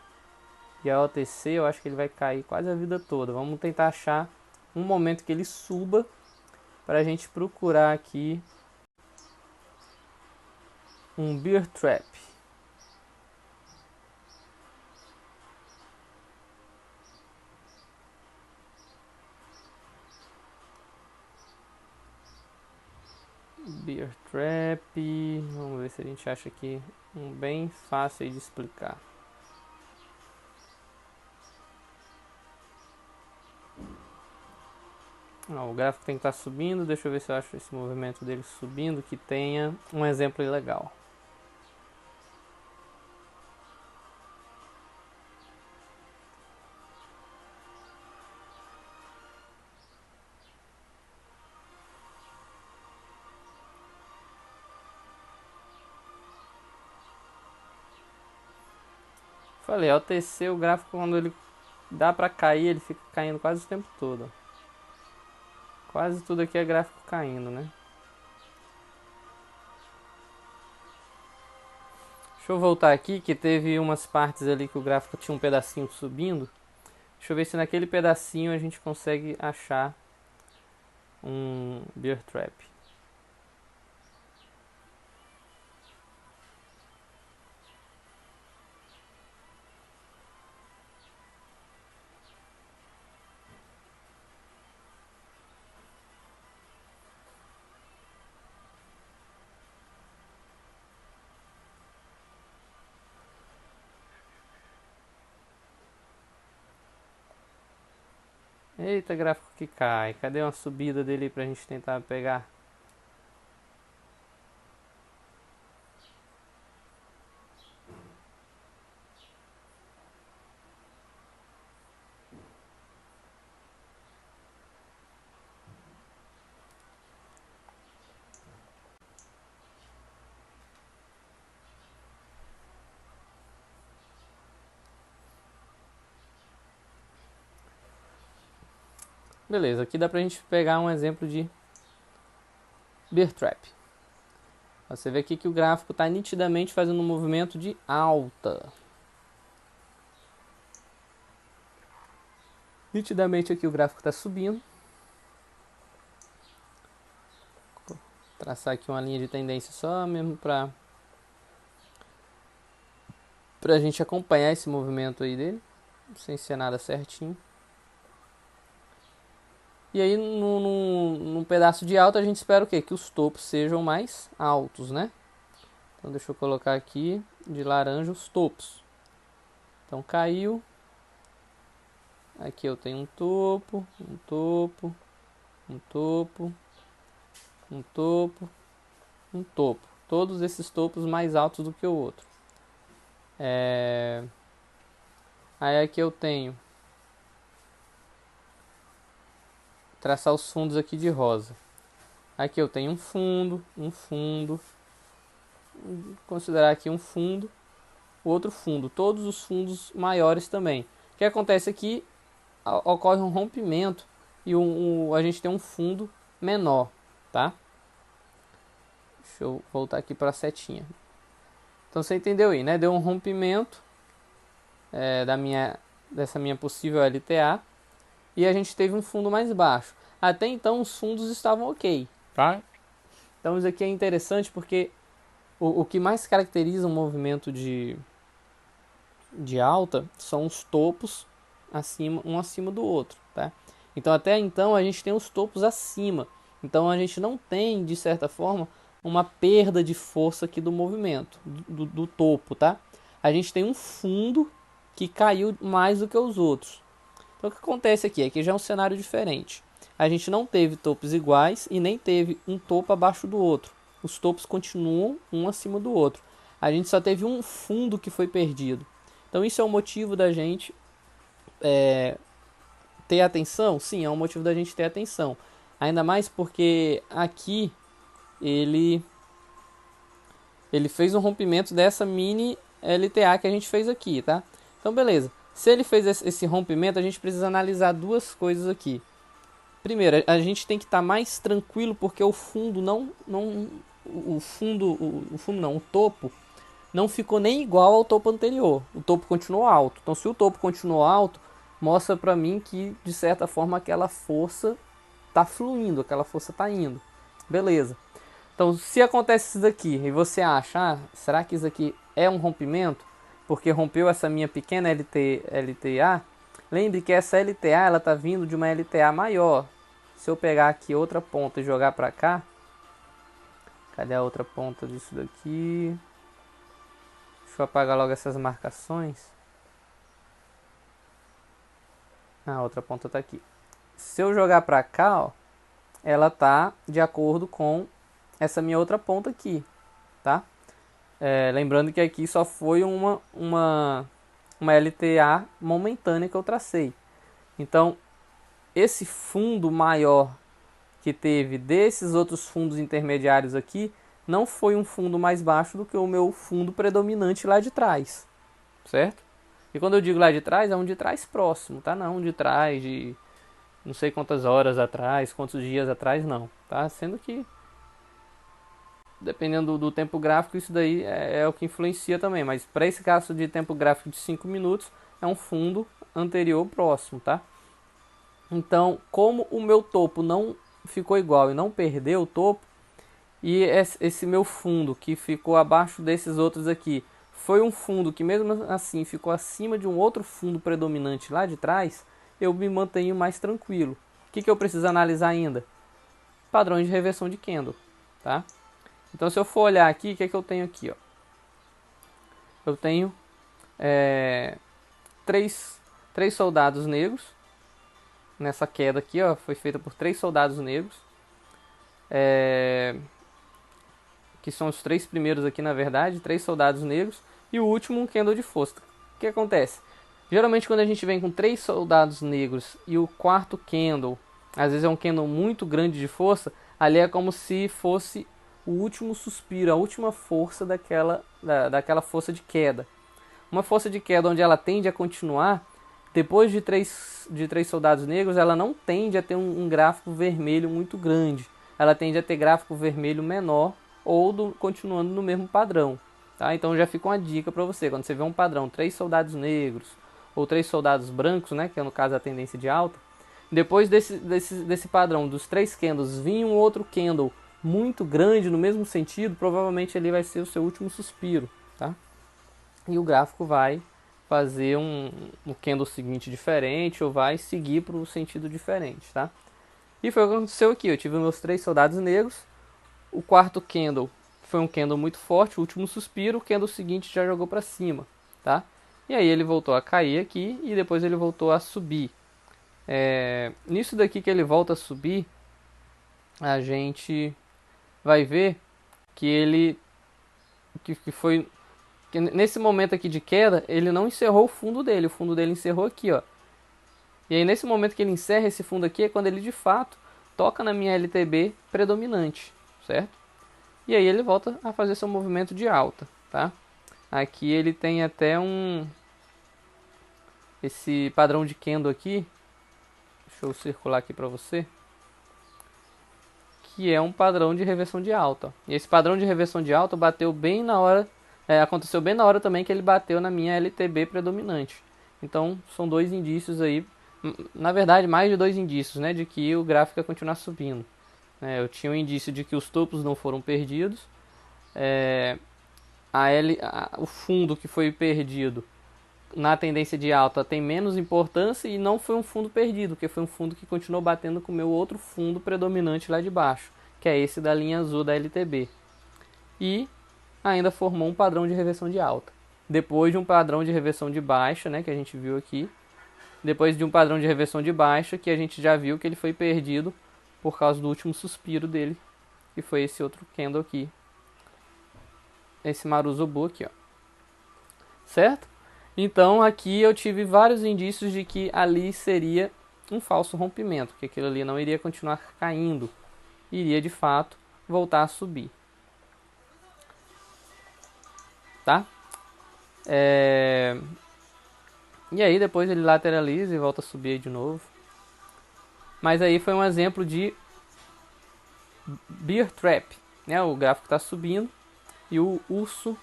e a OTC eu acho que ele vai cair quase a vida toda. Vamos tentar achar um momento que ele suba para a gente procurar aqui um Bear Trap. Bear Trap, vamos ver se a gente acha aqui um bem fácil de explicar. O gráfico tem que estar subindo, deixa eu ver se eu acho esse movimento dele subindo que tenha um exemplo legal. Falei, o TC, o gráfico quando ele dá pra cair, ele fica caindo quase o tempo todo. Quase tudo aqui é gráfico caindo, né? Deixa eu voltar aqui, que teve umas partes ali que o gráfico tinha um pedacinho subindo. Deixa eu ver se naquele pedacinho a gente consegue achar um Bear Trap. Eita, gráfico que cai. Cadê uma subida dele pra gente tentar pegar? Beleza, aqui dá pra gente pegar um exemplo de Bear Trap. Você vê aqui que o gráfico está nitidamente fazendo um movimento de alta. Nitidamente aqui o gráfico está subindo. Vou traçar aqui uma linha de tendência só mesmo para pra gente acompanhar esse movimento aí dele, sem ser nada certinho. E aí num pedaço de alta a gente espera o quê? Que os topos sejam mais altos, né? Então deixa eu colocar aqui de laranja os topos. Então caiu. Aqui eu tenho um topo, um topo, um topo, um topo, um topo. Todos esses topos mais altos do que o outro. Aí aqui eu tenho traçar os fundos aqui de rosa. Aqui eu tenho um fundo, considerar aqui um fundo, outro fundo, todos os fundos maiores também. O que acontece aqui? Ocorre um rompimento e a gente tem um fundo menor, tá? Deixa eu voltar aqui para a setinha. Então você entendeu aí, né? Deu um rompimento dessa minha possível LTA e a gente teve um fundo mais baixo. Até então os fundos estavam ok, tá? Então isso aqui é interessante porque o que mais caracteriza um movimento de alta são os topos um acima do outro, tá? Então até então a gente tem os topos acima. Então a gente não tem, de certa forma, uma perda de força aqui do movimento, do topo, tá? A gente tem um fundo que caiu mais do que os outros. Então o que acontece aqui? Aqui já é um cenário diferente. A gente não teve topos iguais e nem teve um topo abaixo do outro. Os topos continuam um acima do outro. A gente só teve um fundo que foi perdido. Então isso é o motivo da gente ter atenção? Sim, é um motivo da gente ter atenção. Ainda mais porque aqui ele fez um rompimento dessa mini LTA que a gente fez aqui, tá? Então beleza. Se ele fez esse rompimento, a gente precisa analisar duas coisas aqui. Primeiro, a gente tem que estar mais tranquilo porque o fundo o topo não ficou nem igual ao topo anterior. O topo continuou alto. Então se o topo continuou alto, mostra para mim que de certa forma aquela força está fluindo, aquela força está indo. Beleza. Então se acontece isso daqui e você acha, será que isso aqui é um rompimento? Porque rompeu essa minha pequena LTA. Lembre que essa LTA ela está vindo de uma LTA maior. Se eu pegar aqui outra ponta e jogar para cá, cadê a outra ponta disso daqui? Deixa eu apagar logo essas marcações. A outra ponta está aqui. Se eu jogar para cá, ó, ela tá de acordo com essa minha outra ponta aqui, tá? Lembrando que aqui só foi uma LTA momentânea que eu tracei. Então, esse fundo maior que teve desses outros fundos intermediários aqui, não foi um fundo mais baixo do que o meu fundo predominante lá de trás, certo? E quando eu digo lá de trás, é um de trás próximo, tá? Não de trás, de não sei quantas horas atrás, quantos dias atrás, não, tá? Sendo que, dependendo do tempo gráfico, isso daí é o que influencia também. Mas para esse caso de tempo gráfico de 5 minutos, é um fundo anterior próximo, tá? Então, como o meu topo não ficou igual e não perdeu o topo, e esse meu fundo que ficou abaixo desses outros aqui, foi um fundo que mesmo assim ficou acima de um outro fundo predominante lá de trás, eu me mantenho mais tranquilo. O que eu preciso analisar ainda? Padrões de reversão de candle, tá? Então se eu for olhar aqui, o que eu tenho aqui, ó? Eu tenho três soldados negros. Nessa queda aqui, ó, foi feita por 3 soldados negros. Que são os 3 primeiros aqui, na verdade. 3 soldados negros. E o último, um candle de força. O que acontece? Geralmente quando a gente vem com 3 soldados negros e o quarto candle, às vezes é um candle muito grande de força, ali é como se fosse o último suspiro, a última força daquela força de queda. Uma força de queda onde ela tende a continuar, depois de três soldados negros, ela não tende a ter um gráfico vermelho muito grande. Ela tende a ter gráfico vermelho menor ou continuando no mesmo padrão. Tá? Então já fica uma dica para você. Quando você vê um padrão, 3 soldados negros ou 3 soldados brancos, né, que é no caso a tendência de alta, depois desse padrão dos 3 candles vir um outro candle muito grande no mesmo sentido, provavelmente ele vai ser o seu último suspiro. Tá? e o gráfico vai fazer um candle seguinte diferente ou vai seguir para um sentido diferente, tá? E foi o que aconteceu aqui. Eu tive meus 3 soldados negros. O quarto candle foi um candle muito forte, o último suspiro. O candle seguinte já jogou para cima, tá? E aí ele voltou a cair aqui e depois ele voltou a subir. Nisso daqui que ele volta a subir, a gente vai ver que ele que foi que nesse momento aqui de queda, ele não encerrou o fundo dele encerrou aqui, ó. E aí nesse momento que ele encerra esse fundo aqui é quando ele de fato toca na minha LTB predominante, certo? E aí ele volta a fazer seu movimento de alta, tá? Aqui ele tem até esse padrão de candle aqui, deixa eu circular aqui para você, que é um padrão de reversão de alta. E esse padrão de reversão de alta bateu bem na hora, aconteceu bem na hora também que ele bateu na minha LTB predominante. Então são 2 indícios aí, na verdade mais de 2 indícios, né, de que o gráfico ia continuar subindo. Eu tinha um indício de que os topos não foram perdidos, o fundo que foi perdido na tendência de alta tem menos importância e não foi um fundo perdido, porque foi um fundo que continuou batendo com o meu outro fundo predominante lá de baixo, que é esse da linha azul da LTB. E ainda formou um padrão de reversão de alta. Depois de um padrão de reversão de baixa, né, que a gente viu aqui. Depois de um padrão de reversão de baixa, que a gente já viu que ele foi perdido por causa do último suspiro dele, que foi esse outro candle aqui. Esse Maruzobu aqui, ó. Certo? Então aqui eu tive vários indícios de que ali seria um falso rompimento, que aquilo ali não iria continuar caindo, iria de fato voltar a subir, tá? E aí depois ele lateraliza e volta a subir de novo. Mas aí foi um exemplo de bear trap, né? O gráfico está subindo e o urso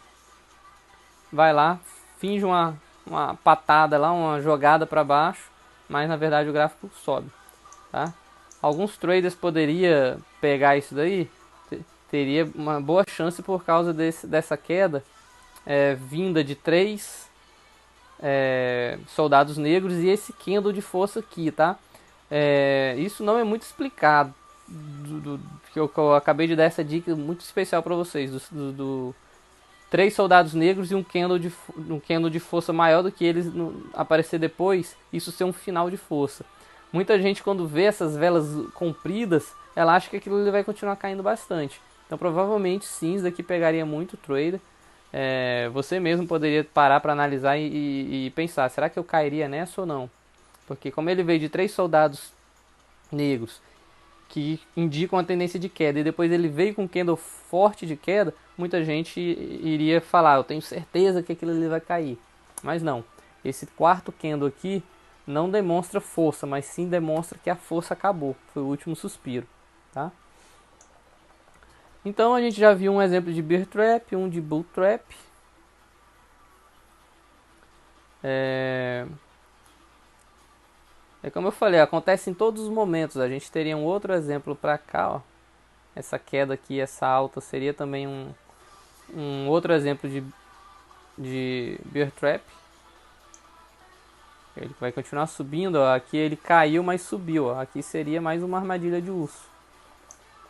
vai lá, finge uma patada lá, uma jogada para baixo, mas na verdade o gráfico sobe, tá? Alguns traders poderiam pegar isso daí, teria uma boa chance por causa dessa queda vinda de 3 soldados negros e esse candle de força aqui, tá? Isso não é muito explicado, que eu acabei de dar essa dica muito especial para vocês, do 3 soldados negros e um candle de força maior do que eles aparecer depois, isso ser um final de força. Muita gente quando vê essas velas compridas, ela acha que aquilo vai continuar caindo bastante. Então provavelmente sim, isso daqui pegaria muito trader. Você mesmo poderia parar para analisar e pensar, será que eu cairia nessa ou não? Porque como ele veio de 3 soldados negros que indicam a tendência de queda e depois ele veio com um candle forte de queda, muita gente iria falar, eu tenho certeza que aquilo ali vai cair. Mas não, esse quarto candle aqui não demonstra força, mas sim demonstra que a força acabou, foi o último suspiro, tá? Então a gente já viu um exemplo de bear trap, um de bull trap. Como eu falei, acontece em todos os momentos. A gente teria um outro exemplo para cá, ó. Essa queda aqui, essa alta seria também um outro exemplo de bear trap. Ele vai continuar subindo, ó. Aqui ele caiu, mas subiu, ó. Aqui seria mais uma armadilha de urso,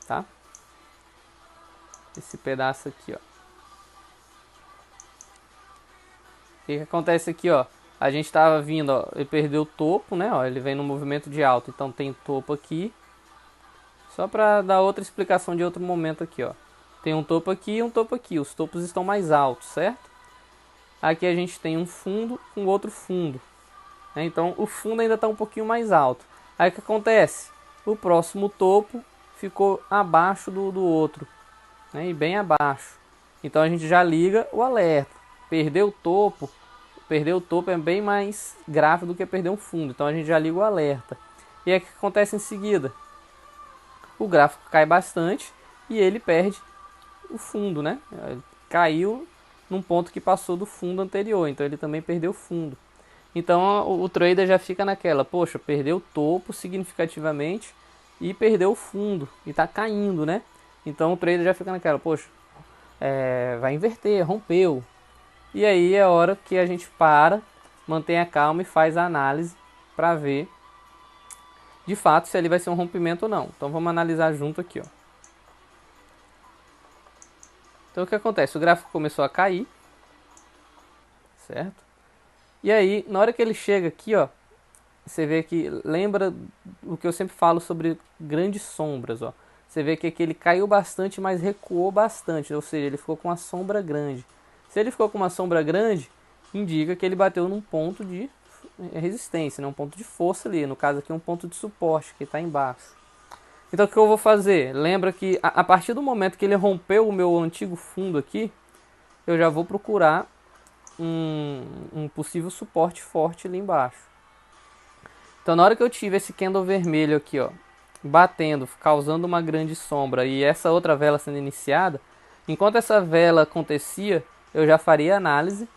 tá? Esse pedaço aqui, ó. O que acontece aqui, ó? A gente estava vindo, ó, ele perdeu o topo, né? Ó, ele vem no movimento de alta, então tem topo aqui. Só para dar outra explicação de outro momento aqui, ó. Tem um topo aqui e um topo aqui. Os topos estão mais altos, certo? Aqui a gente tem um fundo com outro fundo, né? Então o fundo ainda está um pouquinho mais alto. Aí o que acontece? O próximo topo ficou abaixo do outro, né? E bem abaixo. Então a gente já liga o alerta. Perder o topo é bem mais grave do que perder um fundo. Então a gente já liga o alerta. E aí o que acontece em seguida? O gráfico cai bastante e ele perde o fundo, né? Ele caiu num ponto que passou do fundo anterior, então ele também perdeu o fundo. Então o trader já fica naquela, poxa, perdeu o topo significativamente e perdeu o fundo e está caindo, né? Então o trader já fica naquela, poxa, vai inverter, rompeu. E aí é a hora que a gente para, mantém a calma e faz a análise para ver de fato se ali vai ser um rompimento ou não. Então vamos analisar junto aqui, ó. Então o que acontece? O gráfico começou a cair, certo? E aí, na hora que ele chega aqui, ó, você vê que lembra o que eu sempre falo sobre grandes sombras, ó. Você vê que aqui ele caiu bastante, mas recuou bastante, ou seja, ele ficou com uma sombra grande. Se ele ficou com uma sombra grande, indica que ele bateu num ponto de resistência, né? Um ponto de força ali, no caso aqui um ponto de suporte que está embaixo. Então o que eu vou fazer? Lembra que a partir do momento que ele rompeu o meu antigo fundo aqui, eu já vou procurar um possível suporte forte ali embaixo. Então na hora que eu tive esse candle vermelho aqui, ó, batendo, causando uma grande sombra e essa outra vela sendo iniciada, enquanto essa vela acontecia, eu já faria análise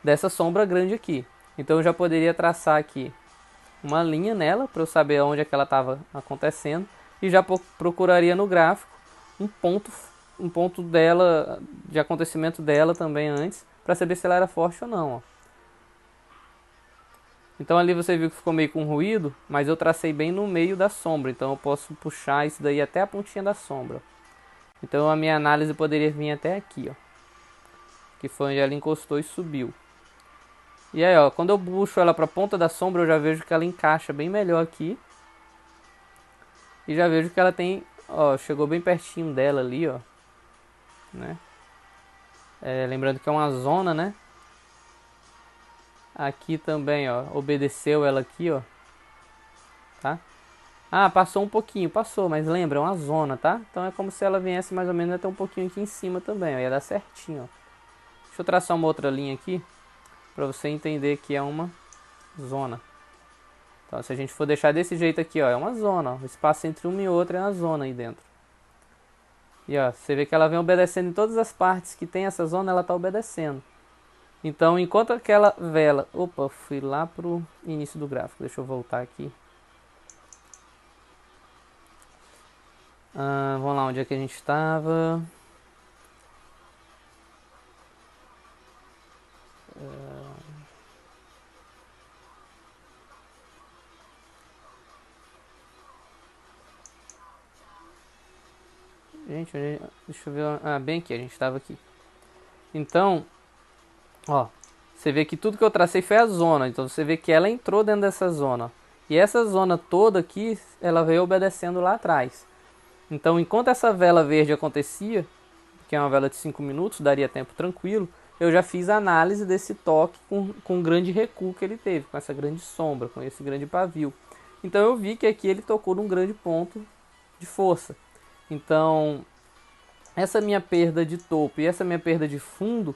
dessa sombra grande aqui. Então eu já poderia traçar aqui uma linha nela para eu saber onde é que ela estava acontecendo e já procuraria no gráfico um ponto dela, de acontecimento dela também antes, para saber se ela era forte ou não, ó. Então ali você viu que ficou meio com ruído, mas eu tracei bem no meio da sombra, então eu posso puxar isso daí até a pontinha da sombra. Então a minha análise poderia vir até aqui, ó, que foi onde ela encostou e subiu. E aí, ó, quando eu puxo ela para a ponta da sombra, eu já vejo que ela encaixa bem melhor aqui. E já vejo que ela tem, ó, chegou bem pertinho dela ali, ó, né? Lembrando que é uma zona, né? Aqui também, ó, obedeceu ela aqui, ó, tá? Ah, passou um pouquinho, passou, mas lembra, é uma zona, tá? Então é como se ela viesse mais ou menos até um pouquinho aqui em cima também, ó, ia dar certinho, ó. Deixa eu traçar uma outra linha aqui, pra você entender que é uma zona. Então se a gente for deixar desse jeito aqui, ó, é uma zona, ó. O espaço entre uma e outra é uma zona aí dentro. E ó, você vê que ela vem obedecendo em todas as partes que tem essa zona, ela tá obedecendo. Então enquanto aquela vela... Opa, fui lá pro início do gráfico, deixa eu voltar aqui. Vamos lá, onde é que a gente estava? Gente, deixa eu ver. Ah, bem aqui, a gente estava aqui. Então, ó, você vê que tudo que eu tracei foi a zona. Então você vê que ela entrou dentro dessa zona. E essa zona toda aqui, ela veio obedecendo lá atrás. Então, enquanto essa vela verde acontecia, que é uma vela de 5 minutos, daria tempo tranquilo, eu já fiz a análise desse toque com o grande recuo que ele teve, com essa grande sombra, com esse grande pavio. Então eu vi que aqui ele tocou num grande ponto de força. Então, essa minha perda de topo e essa minha perda de fundo,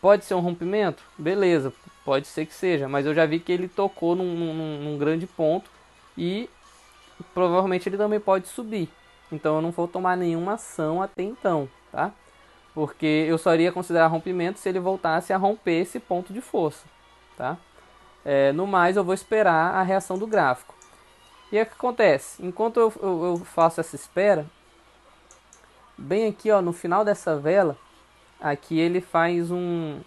pode ser um rompimento? Beleza, pode ser que seja, mas eu já vi que ele tocou num grande ponto e provavelmente ele também pode subir. Então eu não vou tomar nenhuma ação até então, tá? Porque eu só iria considerar rompimento se ele voltasse a romper esse ponto de força, tá? No mais, eu vou esperar a reação do gráfico. E aí o que acontece? Enquanto eu faço essa espera, bem aqui, ó, no final dessa vela, aqui ele faz um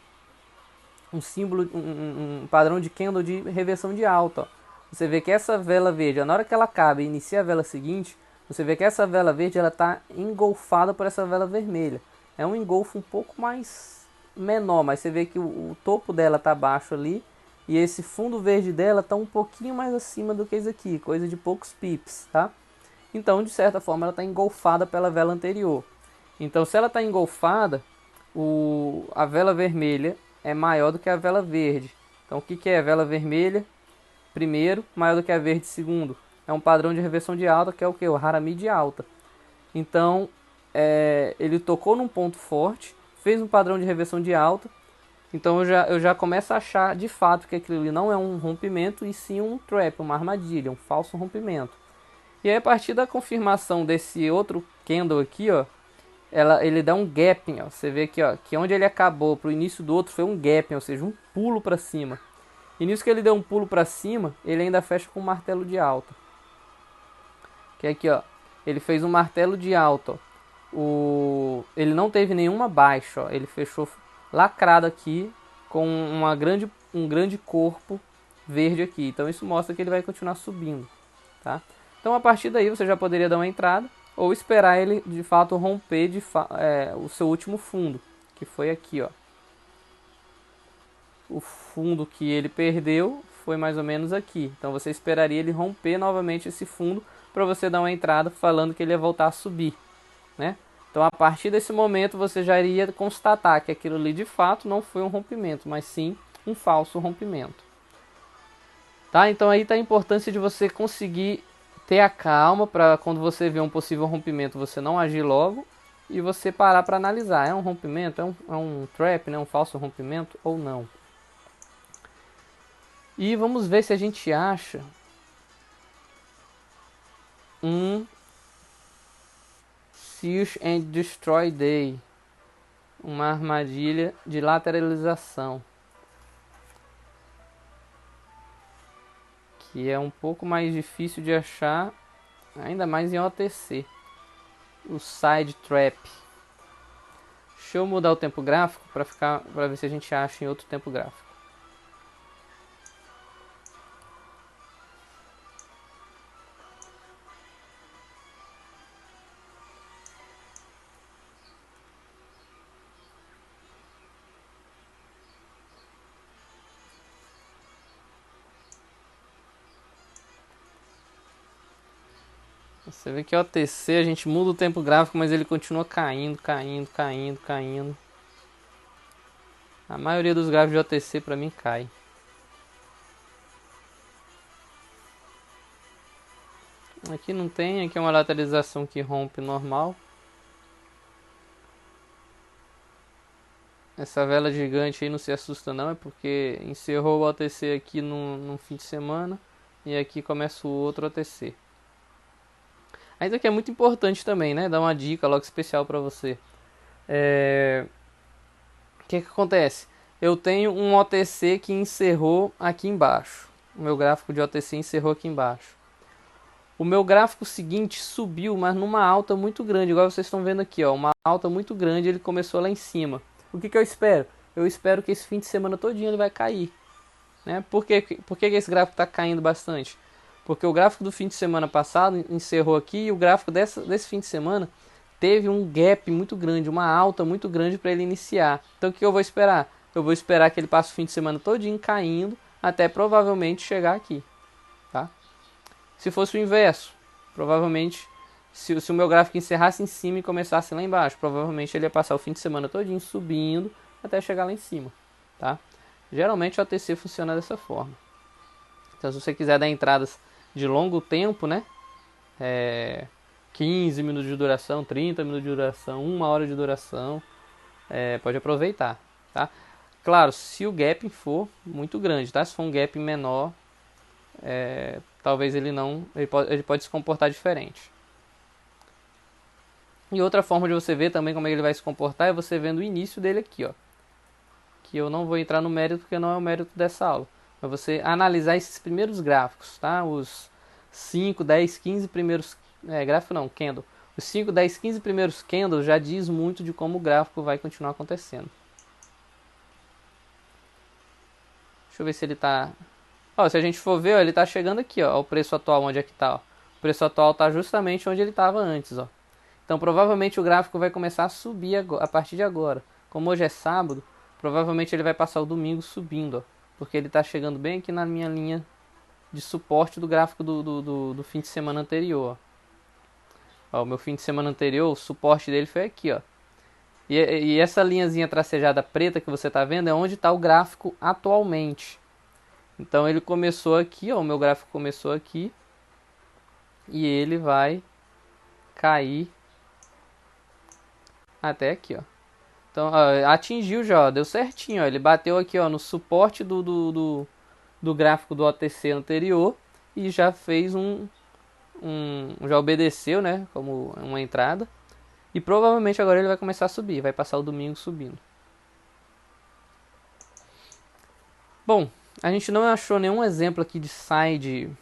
símbolo, um padrão de candle de reversão de alta, ó. Você vê que essa vela verde, na hora que ela acaba e inicia a vela seguinte, você vê que essa vela verde ela está engolfada por essa vela vermelha. É um engolfo um pouco mais menor, mas você vê que o topo dela está baixo ali e esse fundo verde dela está um pouquinho mais acima do que isso aqui, coisa de poucos pips, tá? Então, de certa forma, ela está engolfada pela vela anterior. Então, se ela está engolfada, a vela vermelha é maior do que a vela verde. Então, o que é a vela vermelha? Primeiro, maior do que a verde, segundo. É um padrão de reversão de alta, que é o que? O Harami de alta. Então, ele tocou num ponto forte, fez um padrão de reversão de alta. Então, eu já começo a achar, de fato, que aquilo ali não é um rompimento, e sim um trap, uma armadilha, um falso rompimento. E aí, a partir da confirmação desse outro candle aqui, ó, ele dá um gapping, ó. Você vê aqui, ó, que onde ele acabou pro início do outro foi um gapping, ou seja, um pulo para cima. E nisso que ele deu um pulo para cima, ele ainda fecha com um martelo de alta. Que é aqui, ó, ele fez um martelo de alta, ó. ele não teve nenhuma baixa, ó. Ele fechou lacrado aqui com um grande corpo verde aqui. Então isso mostra que ele vai continuar subindo, tá? Então a partir daí você já poderia dar uma entrada ou esperar ele de fato romper o seu último fundo, que foi aqui, ó. O fundo que ele perdeu foi mais ou menos aqui. Então você esperaria ele romper novamente esse fundo para você dar uma entrada falando que ele ia voltar a subir, né? Então a partir desse momento você já iria constatar que aquilo ali de fato não foi um rompimento, mas sim um falso rompimento. Tá? Então aí está a importância de você conseguir ter a calma para quando você vê um possível rompimento você não agir logo e você parar para analisar. É um rompimento? É um trap, né? Um falso rompimento ou não? E vamos ver se a gente acha um Search and Destroy Day, uma armadilha de lateralização, que é um pouco mais difícil de achar, ainda mais em OTC. O Side Trap. Deixa eu mudar o tempo gráfico para ver se a gente acha em outro tempo gráfico. Você vê que o OTC a gente muda o tempo gráfico, mas ele continua caindo. A maioria dos gráficos de OTC para mim cai. Aqui não tem, aqui é uma lateralização que rompe normal. Essa vela gigante aí não se assusta não, é porque encerrou o OTC aqui num fim de semana e aqui começa o outro OTC. Aí isso aqui é muito importante também, né? Dar uma dica logo especial para você. O que acontece? Eu tenho um OTC que encerrou aqui embaixo. O meu gráfico de OTC encerrou aqui embaixo. O meu gráfico seguinte subiu, mas numa alta muito grande, igual vocês estão vendo aqui, ó, uma alta muito grande, ele começou lá em cima. O que eu espero? Eu espero que esse fim de semana todinho ele vai cair, né? Por que esse gráfico está caindo bastante? Porque o gráfico do fim de semana passado encerrou aqui e o gráfico desse fim de semana teve um gap muito grande, uma alta muito grande para ele iniciar. Então o que eu vou esperar? Eu vou esperar que ele passe o fim de semana todinho caindo até provavelmente chegar aqui, tá? Se fosse o inverso, provavelmente, se o meu gráfico encerrasse em cima e começasse lá embaixo, provavelmente ele ia passar o fim de semana todinho subindo até chegar lá em cima, tá? Geralmente o OTC funciona dessa forma. Então se você quiser dar entradas de longo tempo, né? 15 minutos de duração, 30 minutos de duração, 1 hora de duração, pode aproveitar, tá? Claro, se o gap for muito grande, tá? Se for um gap menor, talvez ele pode se comportar diferente. E outra forma de você ver também como ele vai se comportar é você vendo o início dele aqui, ó. Que eu não vou entrar no mérito porque não é o mérito dessa aula. Mas você analisar esses primeiros gráficos, tá? Os 5, 10, 15 primeiros... gráfico não, candle. Os 5, 10, 15 primeiros candles já diz muito de como o gráfico vai continuar acontecendo. Deixa eu ver se ele tá... Ó, se a gente for ver, ó, ele tá chegando aqui, ó, o preço atual, onde é que tá, ó. O preço atual tá justamente onde ele estava antes, ó. Então provavelmente o gráfico vai começar a subir a partir de agora. Como hoje é sábado, provavelmente ele vai passar o domingo subindo, ó, porque ele está chegando bem aqui na minha linha de suporte do gráfico do fim de semana anterior. Ó, o meu fim de semana anterior, o suporte dele foi aqui, ó. E essa linhazinha tracejada preta que você está vendo é onde está o gráfico atualmente. Então ele começou aqui, ó, o meu gráfico começou aqui e ele vai cair até aqui, ó. Então, ó, atingiu já, ó, deu certinho, ó. Ele bateu aqui, ó, no suporte do gráfico do OTC anterior e já fez já obedeceu, né, como uma entrada. E provavelmente agora ele vai começar a subir, vai passar o domingo subindo. Bom, a gente não achou nenhum exemplo aqui de side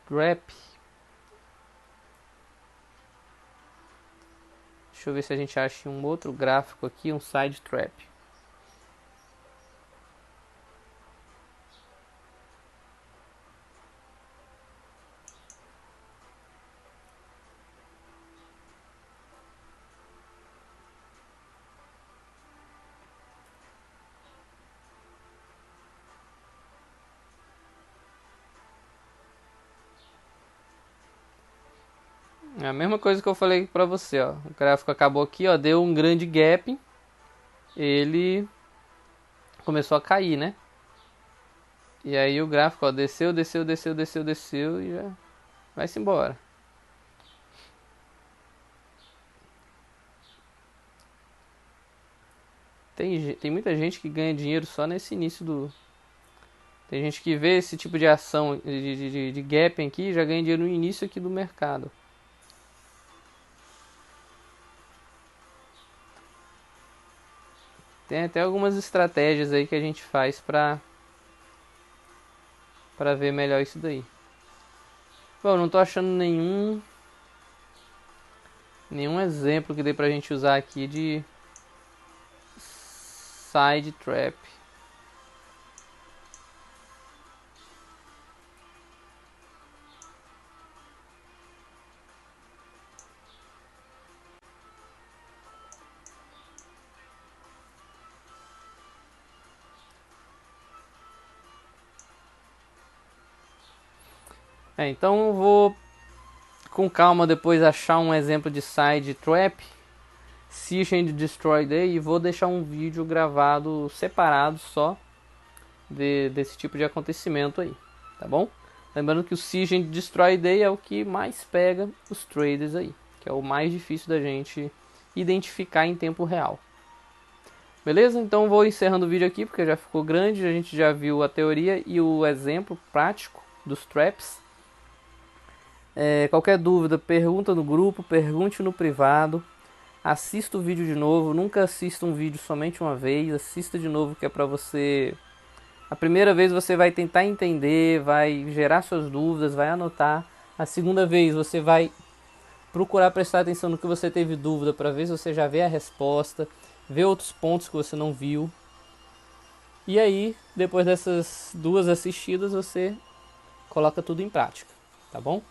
trap. Deixa eu ver se a gente acha um outro gráfico aqui, um side trap. É a mesma coisa que eu falei pra você, ó. O gráfico acabou aqui, ó, deu um grande gap. Ele começou a cair, né? E aí o gráfico, ó, desceu, desceu, desceu, desceu, desceu e já vai-se embora. Tem muita gente que ganha dinheiro só nesse início do... Tem gente que vê esse tipo de ação de gap aqui e já ganha dinheiro no início aqui do mercado. Tem até algumas estratégias aí que a gente faz pra ver melhor isso daí. Bom, não tô achando nenhum exemplo que dê pra gente usar aqui de side trap. Então eu vou com calma depois achar um exemplo de side trap, Search and Destroy Day, e vou deixar um vídeo gravado separado só desse tipo de acontecimento aí, tá bom? Lembrando que o Search and Destroy Day é o que mais pega os traders aí, que é o mais difícil da gente identificar em tempo real. Beleza? Então vou encerrando o vídeo aqui porque já ficou grande, a gente já viu a teoria e o exemplo prático dos traps. Qualquer dúvida, pergunta no grupo, pergunte no privado. Assista o vídeo de novo, nunca assista um vídeo somente uma vez, assista de novo que é para você... A primeira vez você vai tentar entender, vai gerar suas dúvidas, vai anotar. A segunda vez você vai procurar prestar atenção no que você teve dúvida para ver se você já vê a resposta, ver outros pontos que você não viu. E aí, depois dessas duas assistidas, você coloca tudo em prática, tá bom?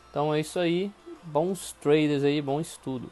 Então é isso aí, bons traders aí, bom estudo.